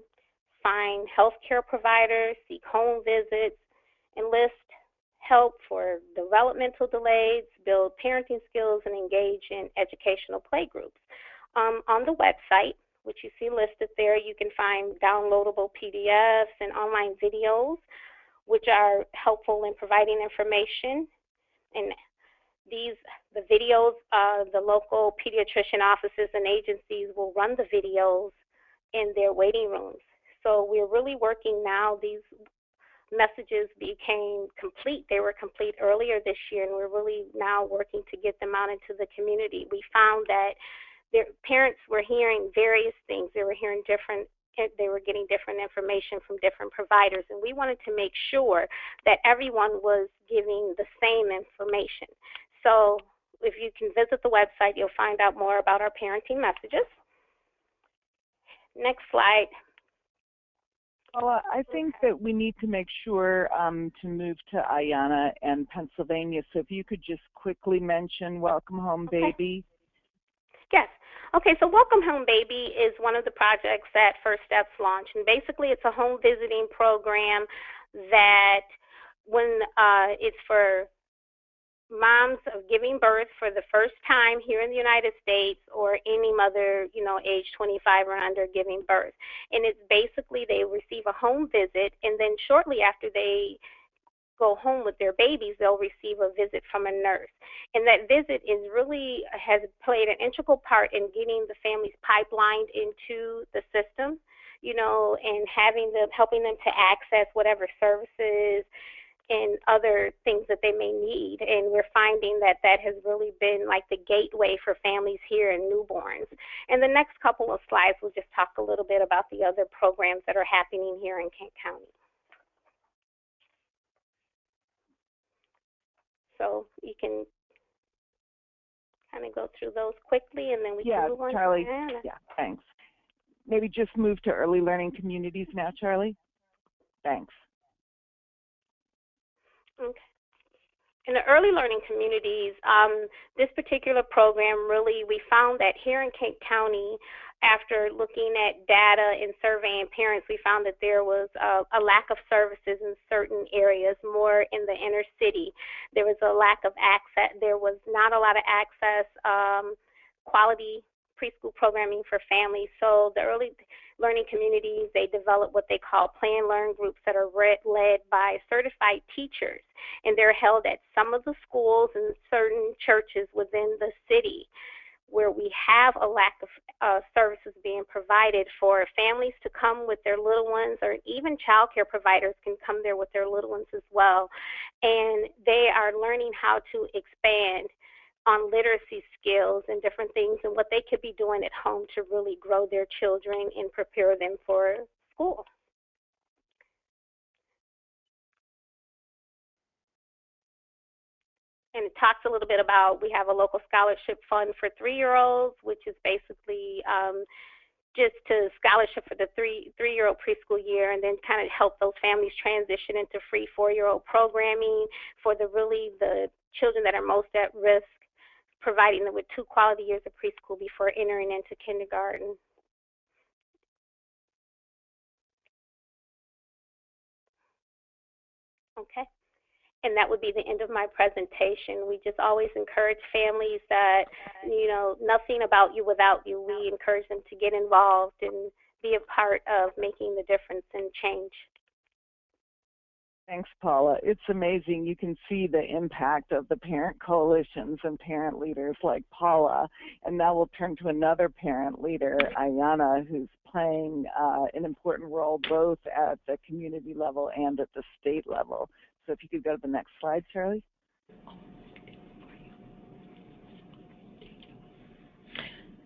find healthcare providers, seek home visits, enlist help for developmental delays, build parenting skills, and engage in educational play groups. On the website, which you see listed there, you can find downloadable PDFs and online videos, which are helpful in providing information. And the videos, the local pediatrician offices and agencies will run the videos in their waiting rooms. So we're really working now. These messages became complete. They were complete earlier this year, and we're really now working to get them out into the community. We found that their parents were hearing various things. They were hearing they were getting different information from different providers, and we wanted to make sure that everyone was giving the same information. So if you can visit the website, you'll find out more about our parenting messages. Next slide. Well, I think that we need to make sure to move to Ayanna and Pennsylvania. So if you could just quickly mention Welcome Home Baby. Yes. Okay, so Welcome Home Baby is one of the projects that First Steps launched. And basically it's a home visiting program that it's for moms of giving birth for the first time here in the United States, or any mother, age 25 or under giving birth. And it's basically they receive a home visit, and then shortly after they go home with their babies, they'll receive a visit from a nurse. And that visit has played an integral part in getting the families pipelined into the system, and helping them to access whatever services and other things that they may need. And we're finding that has really been like the gateway for families here in newborns. And the next couple of slides will just talk a little bit about the other programs that are happening here in Kent County. So you can kind of go through those quickly, and then we can move on. Charlie, to Anna. Yeah, thanks. Maybe just move to early learning communities now, Charlie. Thanks. Okay. In the early learning communities, this particular program we found that here in Kent County, after looking at data and surveying parents, we found that there was a lack of services in certain areas, more in the inner city. There was a lack of access. There was not a lot of access, quality preschool programming for families. So the early learning communities, they develop what they call play and learn groups that are led by certified teachers, and they're held at some of the schools and certain churches within the city, where we have a lack of services being provided for families to come with their little ones, or even child care providers can come there with their little ones as well. And they are learning how to expand on literacy skills and different things and what they could be doing at home to really grow their children and prepare them for school. And it talks a little bit about, we have a local scholarship fund for 3-year-olds, which is basically just to scholarship for the three-year-old preschool year, and then kind of help those families transition into free 4-year-old programming for the children that are most at risk, providing them with 2 quality years of preschool before entering into kindergarten. Okay. And that would be the end of my presentation. We just always encourage families that, nothing about you without you. We encourage them to get involved and be a part of making the difference and change. Thanks, Paula. It's amazing. You can see the impact of the parent coalitions and parent leaders like Paula. And now we'll turn to another parent leader, Ayana, who's playing an important role both at the community level and at the state level. So if you could go to the next slide, Shirley.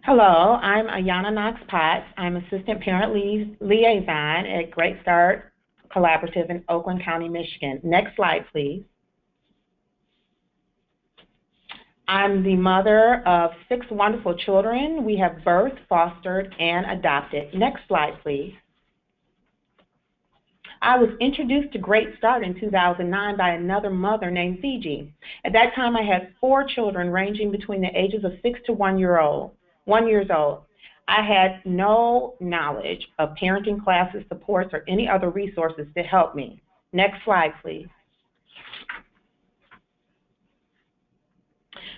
Hello, I'm Ayana Knox-Potts. I'm Assistant Parent Liaison at Great Start Collaborative in Oakland County, Michigan. Next slide, please. I'm the mother of 6 wonderful children. We have birthed, fostered, and adopted. Next slide, please. I was introduced to Great Start in 2009 by another mother named Fiji. At that time, I had 4 children ranging between the ages of 6 to 1 years old. I had no knowledge of parenting classes, supports, or any other resources to help me. Next slide, please.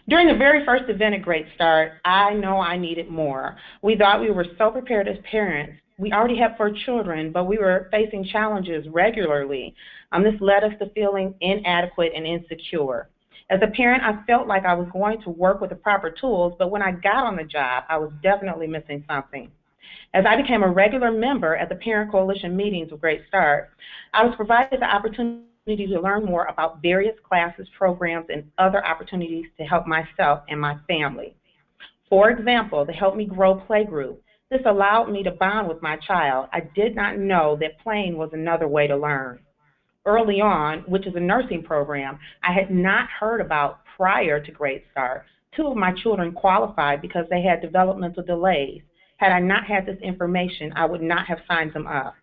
During the very first event at Great Start, I know I needed more. We thought we were so prepared as parents. We already had 4 children, but we were facing challenges regularly. This led us to feeling inadequate and insecure. As a parent, I felt like I was going to work with the proper tools, but when I got on the job, I was definitely missing something. As I became a regular member at the Parent Coalition meetings with Great Start, I was provided the opportunity to learn more about various classes, programs, and other opportunities to help myself and my family. For example, they helped me grow playgroup. This allowed me to bond with my child. I did not know that playing was another way to learn. Early on, which is a nursing program, I had not heard about prior to Great Start. 2 of my children qualified because they had developmental delays. Had I not had this information, I would not have signed them up.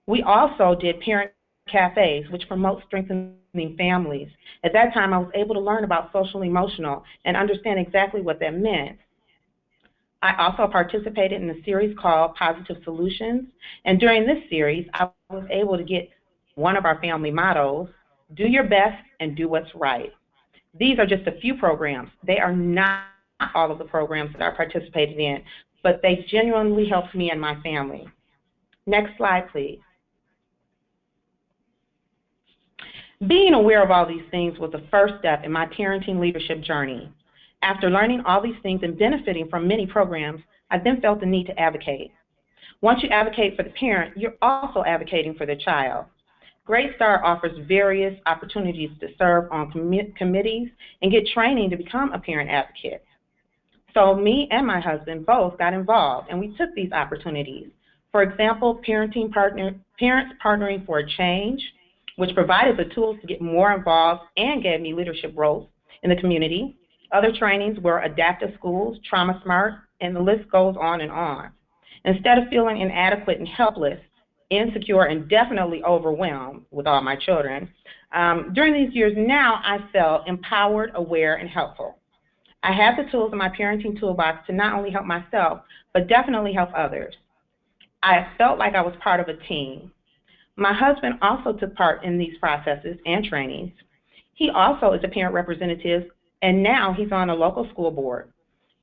We also did parent cafes, which promote strengthening families. At that time, I was able to learn about social emotional and understand exactly what that meant. I also participated in a series called Positive Solutions, and during this series, I was able to get one of our family mottos, do your best and do what's right. These are just a few programs. They are not all of the programs that I participated in, but they genuinely helped me and my family. Next slide, please. Being aware of all these things was the first step in my parenting leadership journey. After learning all these things and benefiting from many programs, I then felt the need to advocate. Once you advocate for the parent, you're also advocating for the child. Great Start offers various opportunities to serve on committees and get training to become a parent advocate. So me and my husband both got involved, and we took these opportunities. For example, Parents Partnering for a Change, which provided the tools to get more involved and gave me leadership roles in the community. Other trainings were Adaptive Schools, Trauma Smart, and the list goes on and on. Instead of feeling inadequate and helpless, insecure, and definitely overwhelmed with all my children, during these years now I felt empowered, aware, and helpful. I have the tools in my parenting toolbox to not only help myself, but definitely help others. I felt like I was part of a team. My husband also took part in these processes and trainings. He also is a parent representative, and now he's on a local school board.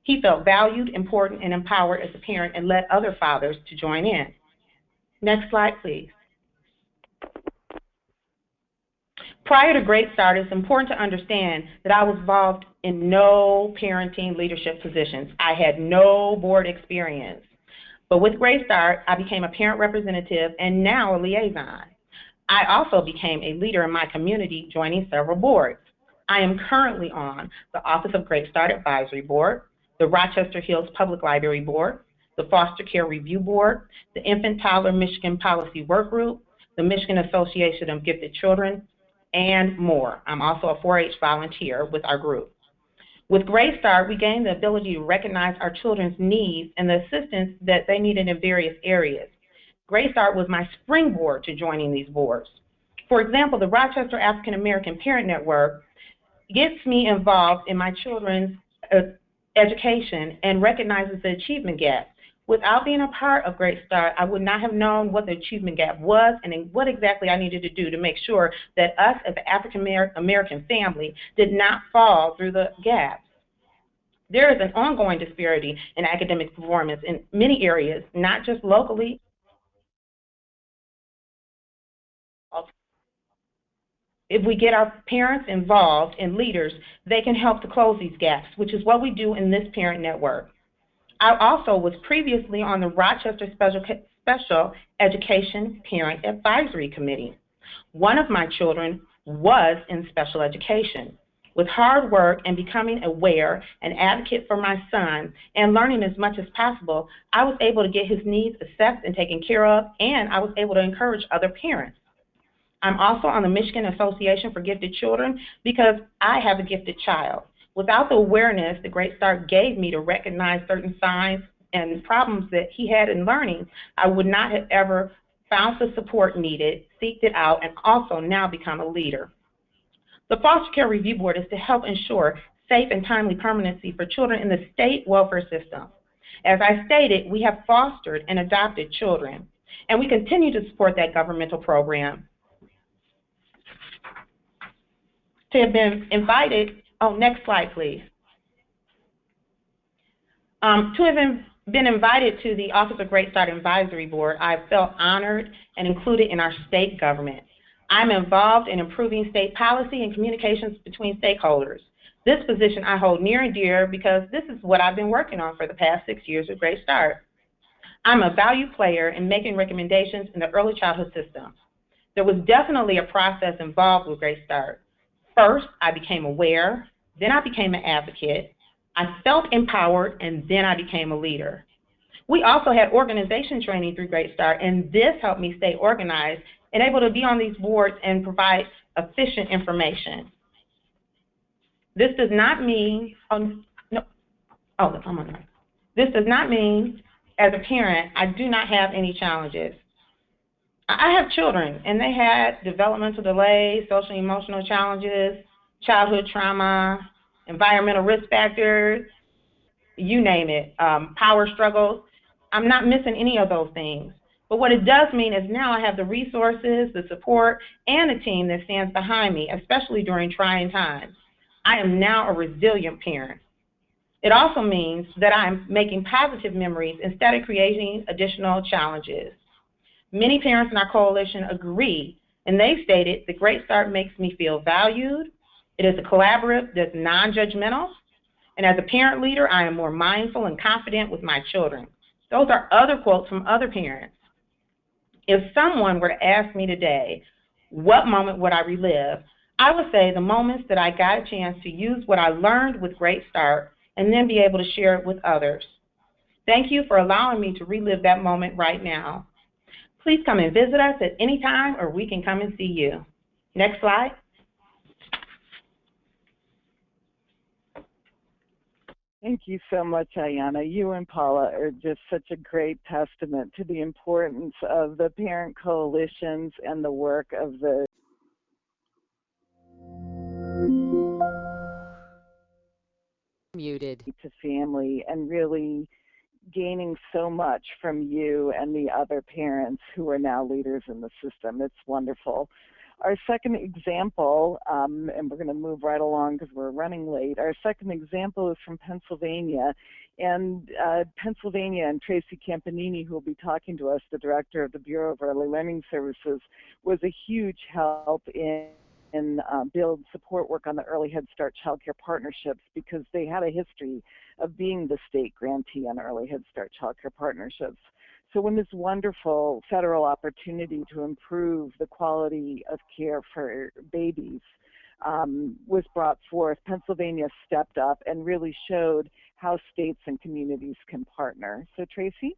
He felt valued, important, and empowered as a parent and led other fathers to join in. Next slide, please. Prior to Great Start, it's important to understand that I was involved in no parenting leadership positions. I had no board experience. But with Great Start, I became a parent representative and now a liaison. I also became a leader in my community, joining several boards. I am currently on the Office of Great Start Advisory Board, the Rochester Hills Public Library Board, the Foster Care Review Board, the Infant Toddler Michigan Policy Work Group, the Michigan Association of Gifted Children, and more. I'm also a 4-H volunteer with our group. With Great Start, we gained the ability to recognize our children's needs and the assistance that they needed in various areas. Great Start was my springboard to joining these boards. For example, the Rochester African American Parent Network gets me involved in my children's education and recognizes the achievement gap. Without being a part of Great Start, I would not have known what the achievement gap was and what exactly I needed to do to make sure that us as an African American family did not fall through the gaps. There is an ongoing disparity in academic performance in many areas, not just locally. If we get our parents involved and leaders, they can help to close these gaps, which is what we do in this parent network. I also was previously on the Rochester Special Education Parent Advisory Committee. One of my children was in special education. With hard work and becoming aware and advocate for my son and learning as much as possible, I was able to get his needs assessed and taken care of, and I was able to encourage other parents. I'm also on the Michigan Association for Gifted Children because I have a gifted child. Without the awareness the Great Start gave me to recognize certain signs and problems that he had in learning, I would not have ever found the support needed, seeked it out, and also now become a leader. The Foster Care Review Board is to help ensure safe and timely permanency for children in the state welfare system. As I stated, we have fostered and adopted children, and we continue to support that governmental program. To have been invited, next slide, please. To have been invited to the Office of Great Start Advisory Board, I felt honored and included in our state government. I'm involved in improving state policy and communications between stakeholders. This position I hold near and dear because this is what I've been working on for the past 6 years with Great Start. I'm a value player in making recommendations in the early childhood system. There was definitely a process involved with Great Start. First, I became aware, then I became an advocate, I felt empowered, and then I became a leader. We also had organization training through Great Start, and this helped me stay organized and able to be on these boards and provide efficient information. This does not mean, This does not mean, as a parent, I do not have any challenges. I have children, and they had developmental delays, social and emotional challenges, childhood trauma, environmental risk factors, you name it, power struggles. I'm not missing any of those things. But what it does mean is now I have the resources, the support, and a team that stands behind me, especially during trying times. I am now a resilient parent. It also means that I'm making positive memories instead of creating additional challenges. Many parents in our coalition agree, and they stated the Great Start makes me feel valued. It is a collaborative that's non-judgmental, and as a parent leader, I am more mindful and confident with my children. Those are other quotes from other parents. If someone were to ask me today, what moment would I relive? I would say the moments that I got a chance to use what I learned with Great Start and then be able to share it with others. Thank you for allowing me to relive that moment right now. Please come and visit us at any time, or we can come and see you. Next slide. Thank you so much, Ayanna. You and Paula are just such a great testament to the importance of the parent coalitions and the work of the Muted. to family, and really gaining so much from you and the other parents who are now leaders in the system. It's wonderful. Our second example, and we're going to move right along because we're running late. Our second example is from Pennsylvania. And Pennsylvania and Tracy Campanini, who will be talking to us, the director of the Bureau of Early Learning Services, was a huge help in build support work on the Early Head Start Child Care Partnerships, because they had a history of being the state grantee on Early Head Start Child Care Partnerships. So when this wonderful federal opportunity to improve the quality of care for babies was brought forth, Pennsylvania stepped up and really showed how states and communities can partner. So Tracy?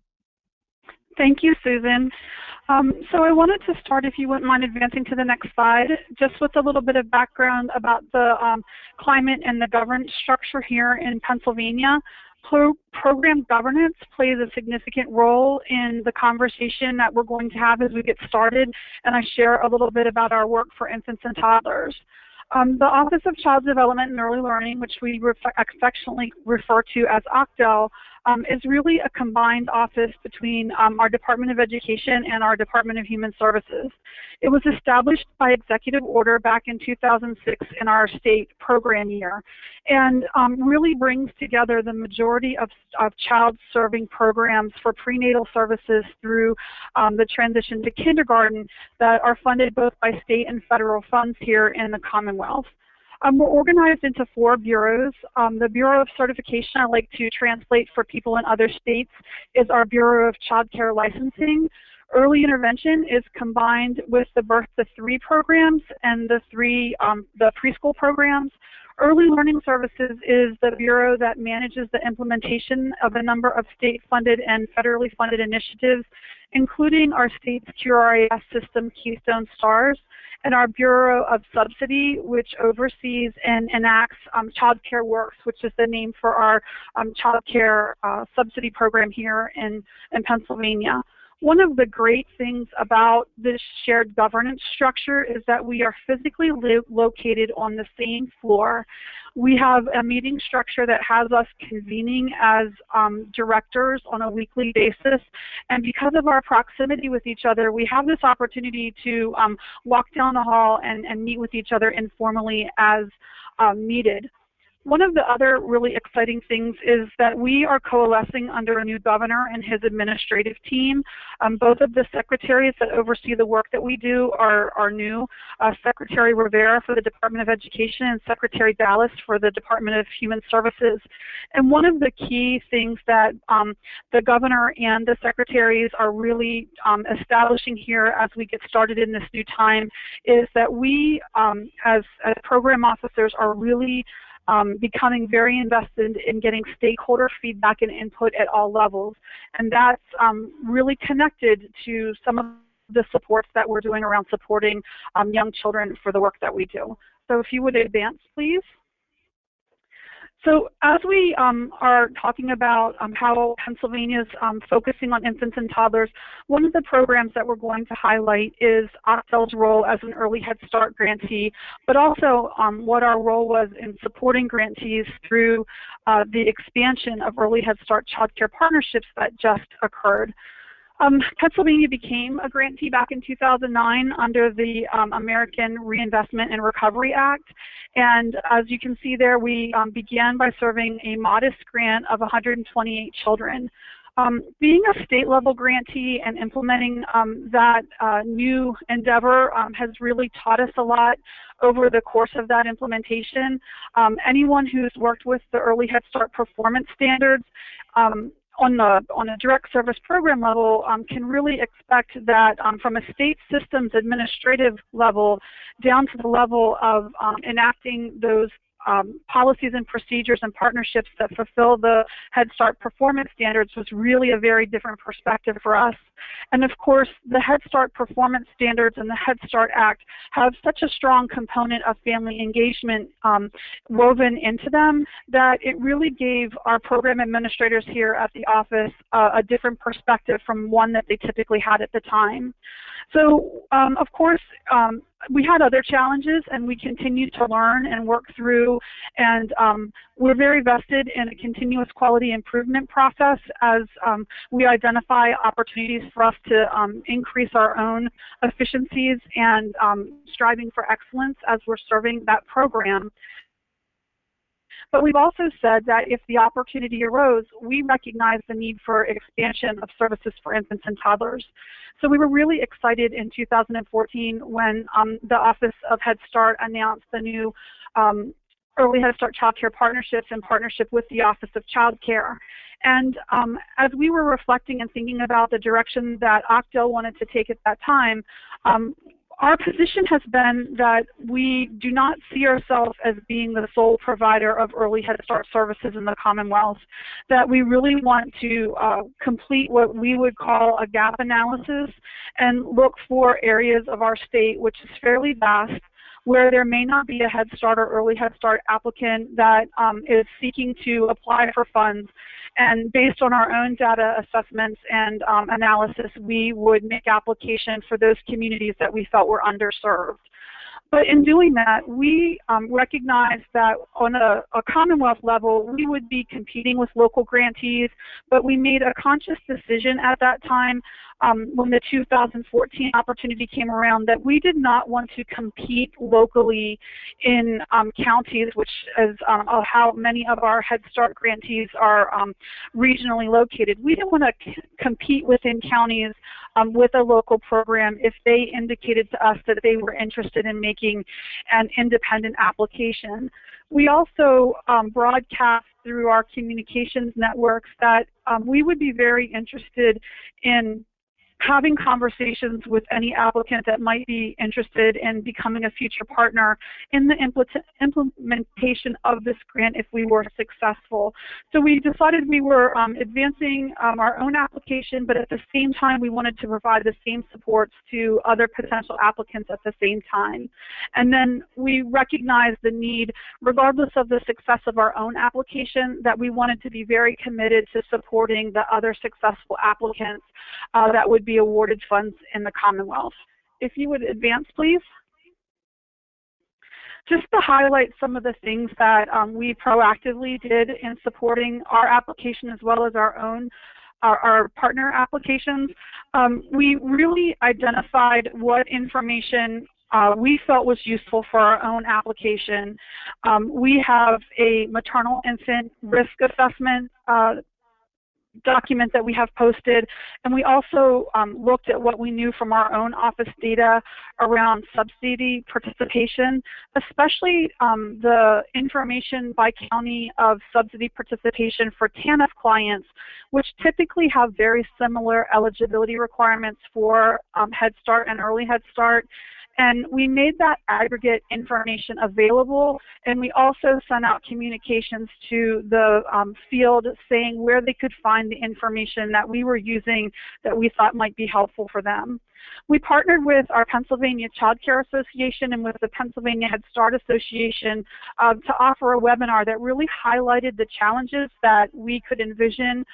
Thank you, Susan. So I wanted to start, if you wouldn't mind advancing to the next slide, just with a little bit of background about the climate and the governance structure here in Pennsylvania. Program governance plays a significant role in the conversation that we're going to have as we get started, and I share a little bit about our work for infants and toddlers. The Office of Child Development and Early Learning, which we affectionately refer to as OCDEL, is really a combined office between our Department of Education and our Department of Human Services. It was established by executive order back in 2006 in our state program year, and really brings together the majority of child-serving programs for prenatal services through the transition to kindergarten that are funded both by state and federal funds here in the Commonwealth. We're organized into 4 bureaus. The Bureau of Certification, I like to translate for people in other states, is our Bureau of Child Care Licensing. Early intervention is combined with the birth to 3 programs and the preschool programs. Early Learning Services is the bureau that manages the implementation of a number of state-funded and federally funded initiatives, including our state's QRIS system, Keystone Stars, and our Bureau of Subsidy, which oversees and enacts Child Care Works, which is the name for our child care subsidy program here in Pennsylvania. One of the great things about this shared governance structure is that we are physically located on the same floor. We have a meeting structure that has us convening as directors on a weekly basis, and because of our proximity with each other, we have this opportunity to walk down the hall and meet with each other informally as needed. One of the other really exciting things is that we are coalescing under a new governor and his administrative team. Both of the secretaries that oversee the work that we do are new. Secretary Rivera for the Department of Education and Secretary Dallas for the Department of Human Services. And one of the key things that the governor and the secretaries are really establishing here as we get started in this new time is that we, as program officers, are really becoming very invested in getting stakeholder feedback and input at all levels. And that's really connected to some of the supports that we're doing around supporting young children for the work that we do. So if you would advance, please. So as we are talking about how Pennsylvania is focusing on infants and toddlers, one of the programs that we're going to highlight is OCDEL's role as an early Head Start grantee, but also what our role was in supporting grantees through the expansion of early Head Start child care partnerships that just occurred. Pennsylvania became a grantee back in 2009 under the American Reinvestment and Recovery Act. And as you can see there, we began by serving a modest grant of 128 children. Being a state-level grantee and implementing that new endeavor has really taught us a lot over the course of that implementation. Anyone who's worked with the Early Head Start performance standards on a direct service program level can really expect that from a state systems administrative level down to the level of enacting those policies and procedures and partnerships that fulfill the Head Start performance standards was really a very different perspective for us. And of course, the Head Start performance standards and the Head Start Act have such a strong component of family engagement woven into them that it really gave our program administrators here at the office a different perspective from one that they typically had at the time. So, of course, we had other challenges, and we continued to learn and work through, and we're very vested in a continuous quality improvement process as we identify opportunities for us to increase our own efficiencies and striving for excellence as we're serving that program. But we've also said that if the opportunity arose, we recognize the need for expansion of services for infants and toddlers. So we were really excited in 2014 when the Office of Head Start announced the new Early Head Start Child Care Partnerships in partnership with the Office of Child Care. And as we were reflecting and thinking about the direction that OCDEL wanted to take at that time, our position has been that we do not see ourselves as being the sole provider of early Head Start services in the Commonwealth, that we really want to complete what we would call a gap analysis and look for areas of our state, which is fairly vast, where there may not be a Head Start or early Head Start applicant that is seeking to apply for funds. And based on our own data assessments and analysis, we would make application for those communities that we felt were underserved. But in doing that, we recognize that on a Commonwealth level, we would be competing with local grantees, but we made a conscious decision at that time when the 2014 opportunity came around that we did not want to compete locally in counties, which is how many of our Head Start grantees are regionally located. We didn't want to compete within counties with a local program if they indicated to us that they were interested in making an independent application. We also broadcast through our communications networks that we would be very interested in having conversations with any applicant that might be interested in becoming a future partner in the implementation of this grant if we were successful. So we decided we were advancing our own application, but at the same time we wanted to provide the same supports to other potential applicants at the same time. And then we recognized the need, regardless of the success of our own application, that we wanted to be very committed to supporting the other successful applicants that would be awarded funds in the Commonwealth. If you would advance, please. Just to highlight some of the things that we proactively did in supporting our application as well as our own our partner applications, we really identified what information we felt was useful for our own application. We have a maternal infant risk assessment document that we have posted, and we also looked at what we knew from our own office data around subsidy participation, especially the information by county of subsidy participation for TANF clients, which typically have very similar eligibility requirements for Head Start and Early Head Start. And we made that aggregate information available, and we also sent out communications to the field saying where they could find the information that we were using that we thought might be helpful for them. We partnered with our Pennsylvania Child Care Association and with the Pennsylvania Head Start Association to offer a webinar that really highlighted the challenges that we could envision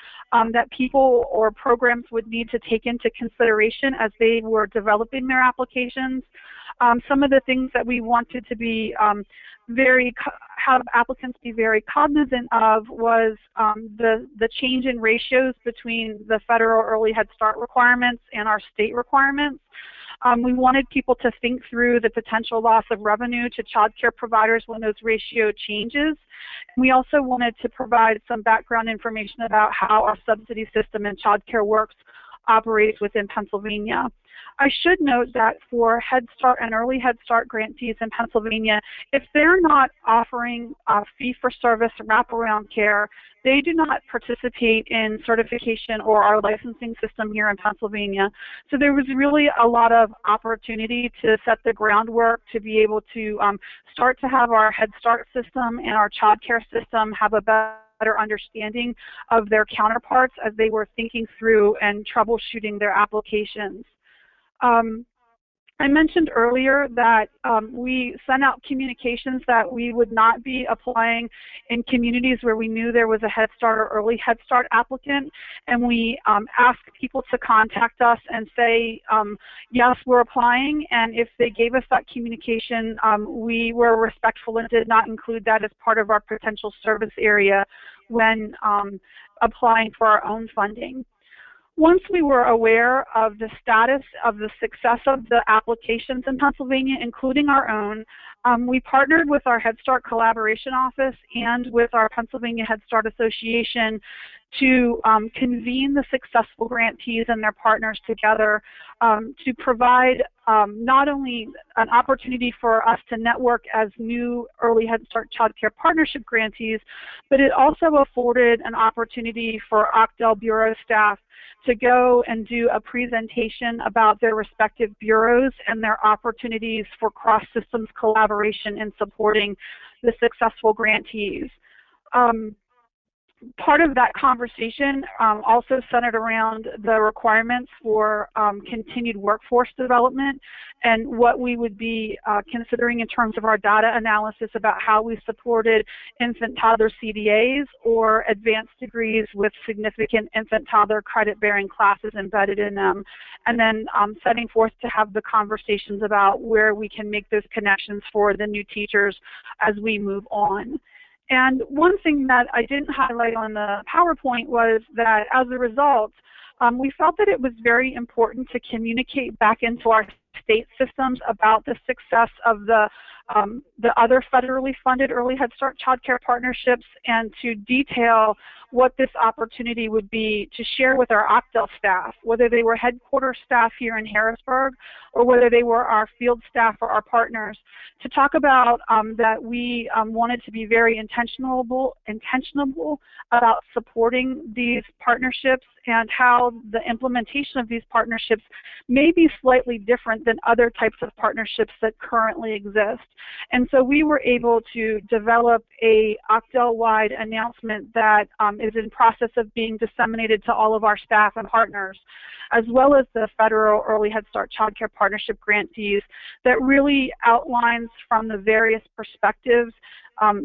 that people or programs would need to take into consideration as they were developing their applications. Some of the things that we wanted to be have applicants be very cognizant of was the change in ratios between the federal early Head Start requirements and our state requirements. We wanted people to think through the potential loss of revenue to child care providers when those ratio changes. We also wanted to provide some background information about how our subsidy system in child care works operates within Pennsylvania. I should note that for Head Start and Early Head Start grantees in Pennsylvania, if they're not offering fee-for-service wraparound care, they do not participate in certification or our licensing system here in Pennsylvania. So there was really a lot of opportunity to set the groundwork to be able to start to have our Head Start system and our child care system have a better understanding of their counterparts as they were thinking through and troubleshooting their applications. I mentioned earlier that we sent out communications that we would not be applying in communities where we knew there was a Head Start or Early Head Start applicant, and we asked people to contact us and say, yes, we're applying, and if they gave us that communication, we were respectful and did not include that as part of our potential service area when applying for our own funding. Once we were aware of the status of the success of the applications in Pennsylvania, including our own, we partnered with our Head Start Collaboration Office and with our Pennsylvania Head Start Association to convene the successful grantees and their partners together to provide not only an opportunity for us to network as new Early Head Start Child Care Partnership grantees, but it also afforded an opportunity for OCDEL Bureau staff to go and do a presentation about their respective bureaus and their opportunities for cross-systems collaboration in supporting the successful grantees. Part of that conversation also centered around the requirements for continued workforce development and what we would be considering in terms of our data analysis about how we supported infant-toddler CDAs or advanced degrees with significant infant-toddler credit-bearing classes embedded in them, and then setting forth to have the conversations about where we can make those connections for the new teachers as we move on. And one thing that I didn't highlight on the PowerPoint was that as a result, we felt that it was very important to communicate back into our state systems about the success of the other federally funded early Head Start child care partnerships, and to detail what this opportunity would be to share with our Octel staff, whether they were headquarters staff here in Harrisburg or whether they were our field staff or our partners, to talk about that we wanted to be very intentional about supporting these partnerships and how the implementation of these partnerships may be slightly different than other types of partnerships that currently exist. And so we were able to develop a Octel-wide announcement that is in process of being disseminated to all of our staff and partners, as well as the federal Early Head Start Child Care Partnership grantees, that really outlines from the various perspectives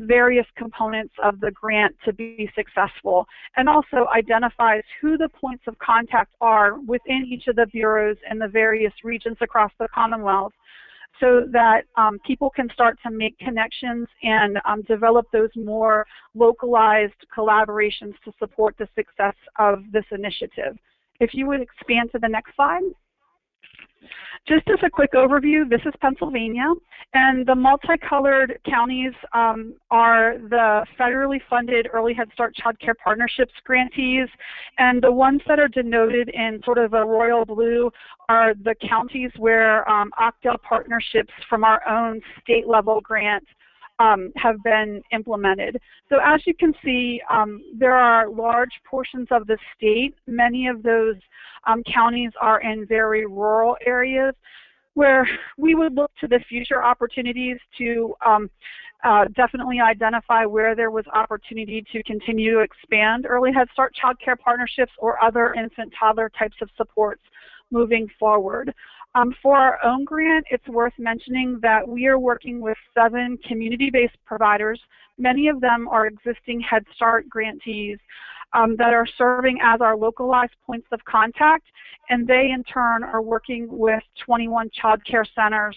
various components of the grant to be successful, and also identifies who the points of contact are within each of the bureaus and the various regions across the Commonwealth, so that people can start to make connections and develop those more localized collaborations to support the success of this initiative. If you would expand to the next slide. Just as a quick overview, this is Pennsylvania, and the multicolored counties are the federally funded Early Head Start Child Care Partnerships grantees, and the ones that are denoted in sort of a royal blue are the counties where Octel partnerships from our own state level grant have been implemented. So as you can see, there are large portions of the state. Many of those counties are in very rural areas where we would look to the future opportunities to definitely identify where there was opportunity to continue to expand Early Head Start Child Care Partnerships or other infant-toddler types of supports moving forward. For our own grant, it's worth mentioning that we are working with 7 community-based providers. Many of them are existing Head Start grantees that are serving as our localized points of contact, and they in turn are working with 21 child care centers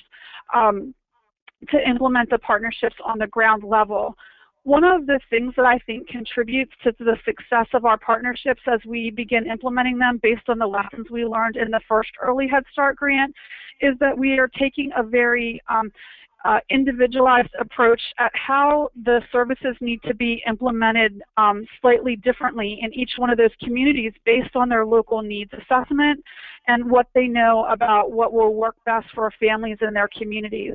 to implement the partnerships on the ground level. One of the things that I think contributes to the success of our partnerships as we begin implementing them based on the lessons we learned in the first Early Head Start grant is that we are taking a very individualized approach at how the services need to be implemented slightly differently in each one of those communities based on their local needs assessment and what they know about what will work best for families in their communities.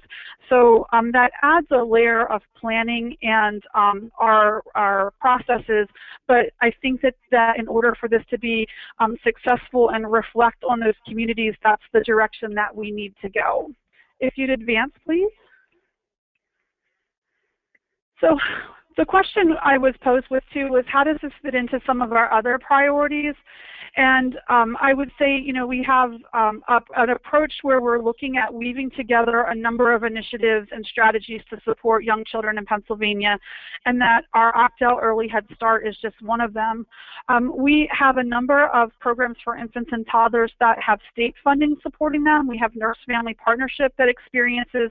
So that adds a layer of planning and our processes, but I think that in order for this to be successful and reflect on those communities, that's the direction that we need to go. If you'd advance, please. So the question I was posed with too was, how does this fit into some of our other priorities? And I would say, you know, we have an approach where we're looking at weaving together a number of initiatives and strategies to support young children in Pennsylvania, and that our Octel Early Head Start is just one of them. We have a number of programs for infants and toddlers that have state funding supporting them. We have Nurse Family Partnership that experiences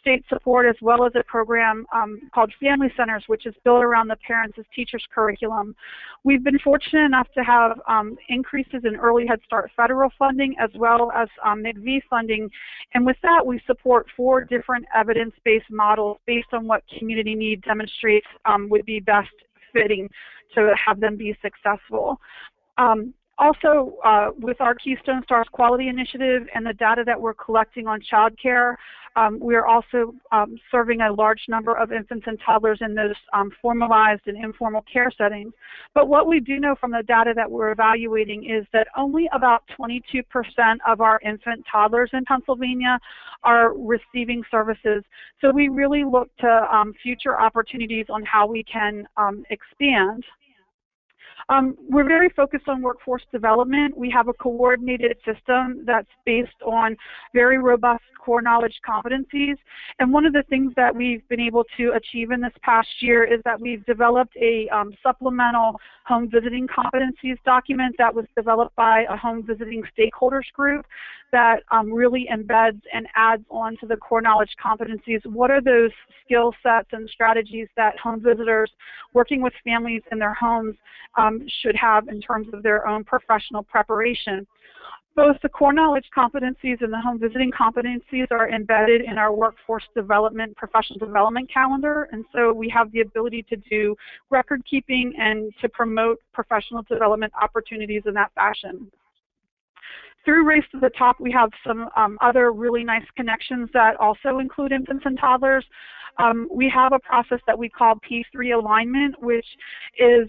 state support, as well as a program called Family Centers, which is built around the Parents as Teachers curriculum. We've been fortunate enough to have increases in Early Head Start federal funding as well as MIDV funding, and with that we support 4 different evidence-based models based on what community need demonstrates would be best fitting to have them be successful. Also, with our Keystone Stars Quality Initiative and the data that we're collecting on childcare, we're also serving a large number of infants and toddlers in those formalized and informal care settings. But what we do know from the data that we're evaluating is that only about 22% of our infant toddlers in Pennsylvania are receiving services. So we really look to future opportunities on how we can expand. We're very focused on workforce development. We have a coordinated system that's based on very robust core knowledge competencies. And one of the things that we've been able to achieve in this past year is that we've developed a supplemental home visiting competencies document that was developed by a home visiting stakeholders group that really embeds and adds on to the core knowledge competencies. What are those skill sets and strategies that home visitors working with families in their homes should have in terms of their own professional preparation? Both the core knowledge competencies and the home visiting competencies are embedded in our workforce development, professional development calendar, and so we have the ability to do record keeping and to promote professional development opportunities in that fashion. Through Race to the Top, we have some other really nice connections that also include infants and toddlers. We have a process that we call P3 alignment, which is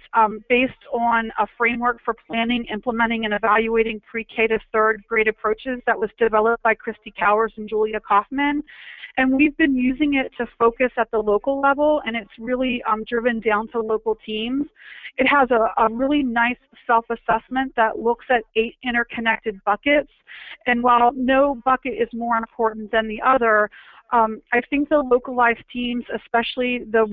based on a framework for planning, implementing, and evaluating pre-K to third grade approaches that was developed by Christy Cowers and Julia Kaufman. And we've been using it to focus at the local level, and it's really driven down to local teams. It has a really nice self-assessment that looks at 8 interconnected buckets. And while no bucket is more important than the other, I think the localized teams, especially the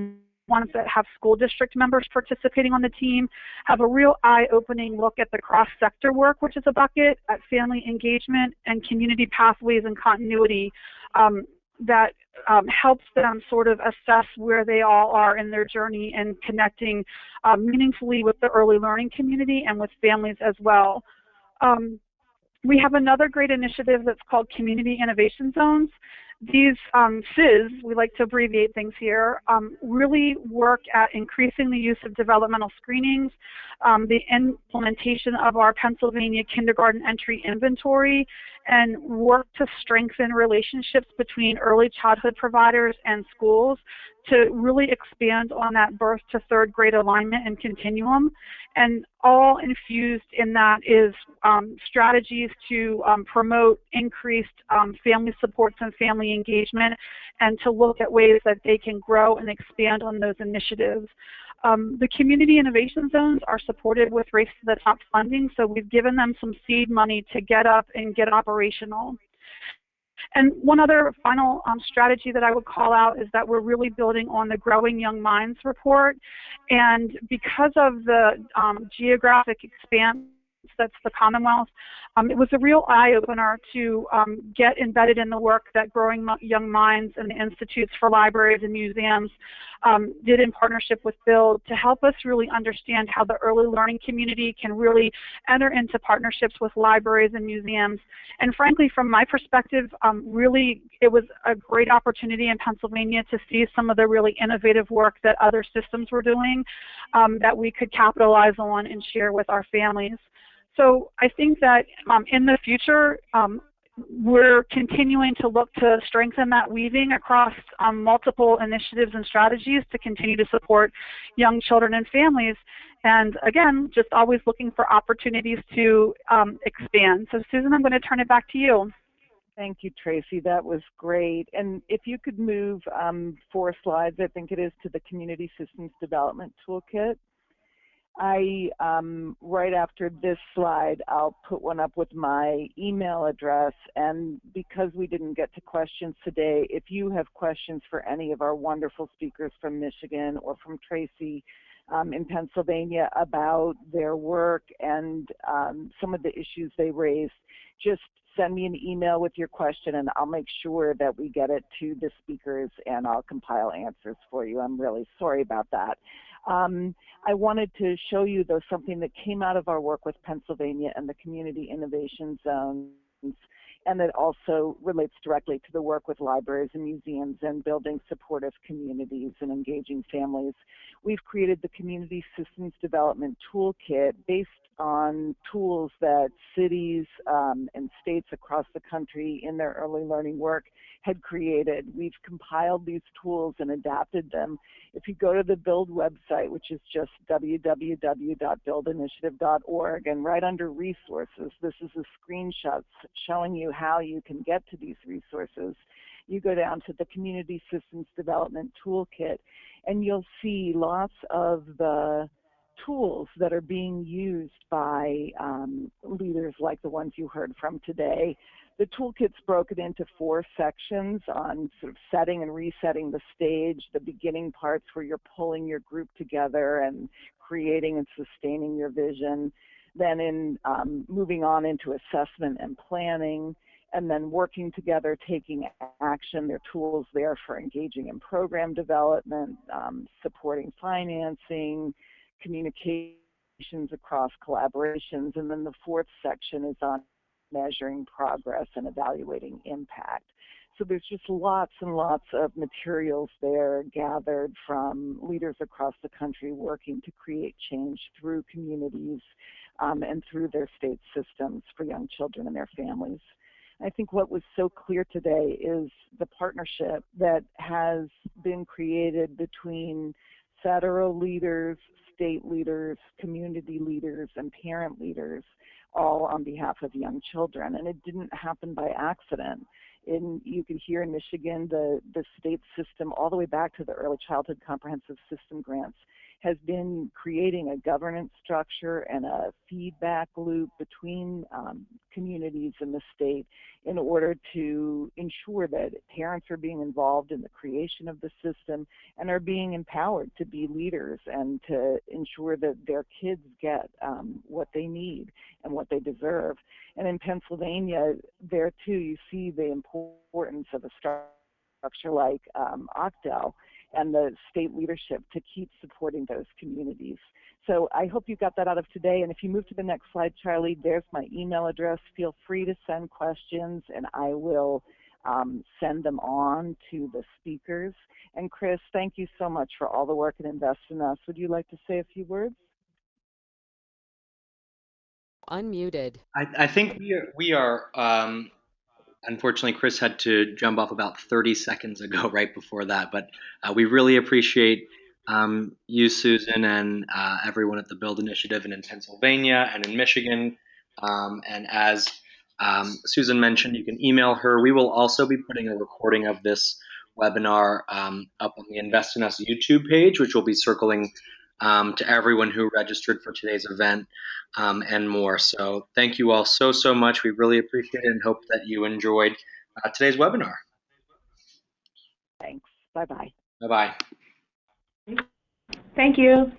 ones that have school district members participating on the team, have a real eye-opening look at the cross-sector work, which is a bucket, at family engagement and community pathways and continuity that helps them sort of assess where they all are in their journey and connecting meaningfully with the early learning community and with families as well. We have another great initiative that's called Community Innovation Zones. These CIS, we like to abbreviate things here, really work at increasing the use of developmental screenings, the implementation of our Pennsylvania kindergarten entry inventory, and work to strengthen relationships between early childhood providers and schools to really expand on that birth to third grade alignment and continuum. And all infused in that is strategies to promote increased family supports and family engagement, and to look at ways that they can grow and expand on those initiatives. The community innovation zones are supported with Race to the Top funding, so we've given them some seed money to get up and get operational. And one other final strategy that I would call out is that we're really building on the Growing Young Minds report. And because of the geographic expanse that's the Commonwealth, it was a real eye-opener to get embedded in the work that Growing Young Minds and the Institutes for Libraries and Museums did in partnership with BUILD to help us really understand how the early learning community can really enter into partnerships with libraries and museums. And frankly, from my perspective, really it was a great opportunity in Pennsylvania to see some of the really innovative work that other systems were doing that we could capitalize on and share with our families. So I think that in the future, we're continuing to look to strengthen that weaving across multiple initiatives and strategies to continue to support young children and families. And again, just always looking for opportunities to expand. So Susan, I'm going to turn it back to you. Thank you, Tracy. That was great. And if you could move 4 slides, I think it is, to the Community Systems Development Toolkit. Right after this slide, I'll put one up with my email address, and because we didn't get to questions today, if you have questions for any of our wonderful speakers from Michigan or from Tracy in Pennsylvania about their work and some of the issues they raised, just send me an email with your question and I'll make sure that we get it to the speakers and I'll compile answers for you. I'm really sorry about that. I wanted to show you, though, something that came out of our work with Pennsylvania and the Community Innovation Zones. and it also relates directly to the work with libraries and museums and building supportive communities and engaging families. We've created the Community Systems Development Toolkit based on tools that cities and states across the country in their early learning work had created. We've compiled these tools and adapted them. If you go to the BUILD website, which is just www.buildinitiative.org, and right under resources, this is a screenshot showing you how you can get to these resources. You go down to the Community Systems Development Toolkit, and you'll see lots of the tools that are being used by leaders like the ones you heard from today. The toolkit's broken into 4 sections on sort of setting and resetting the stage, the beginning parts where you're pulling your group together and creating and sustaining your vision, then in moving on into assessment and planning, and then working together, taking action. There are tools there for engaging in program development, supporting financing, communications across collaborations, and then the 4th section is on measuring progress and evaluating impact. So there's just lots and lots of materials there gathered from leaders across the country working to create change through communities and through their state systems for young children and their families. I think what was so clear today is the partnership that has been created between federal leaders, state leaders, community leaders, and parent leaders, all on behalf of young children. And it didn't happen by accident. You could hear in Michigan, the state system, all the way back to the Early Childhood Comprehensive System grants, has been creating a governance structure and a feedback loop between communities in the state in order to ensure that parents are being involved in the creation of the system and are being empowered to be leaders and to ensure that their kids get what they need and what they deserve. And in Pennsylvania, there too, you see the importance of a structure like Octel and the state leadership to keep supporting those communities. So I hope you got that out of today. And if you move to the next slide, Charlie, there's my email address. Feel free to send questions, and I will send them on to the speakers. And Chris, thank you so much for all the work and invest in us. Would you like to say a few words? Unmuted. I think we are unfortunately, Chris had to jump off about 30 seconds ago, right before that. But we really appreciate you, Susan, and everyone at the BUILD Initiative and in Pennsylvania and in Michigan. And as Susan mentioned, you can email her. We will also be putting a recording of this webinar up on the Invest in Us YouTube page, which will be circling to everyone who registered for today's event and more. So thank you all so much. We really appreciate it and hope that you enjoyed today's webinar. Thanks. Bye-bye. Bye-bye. Thank you.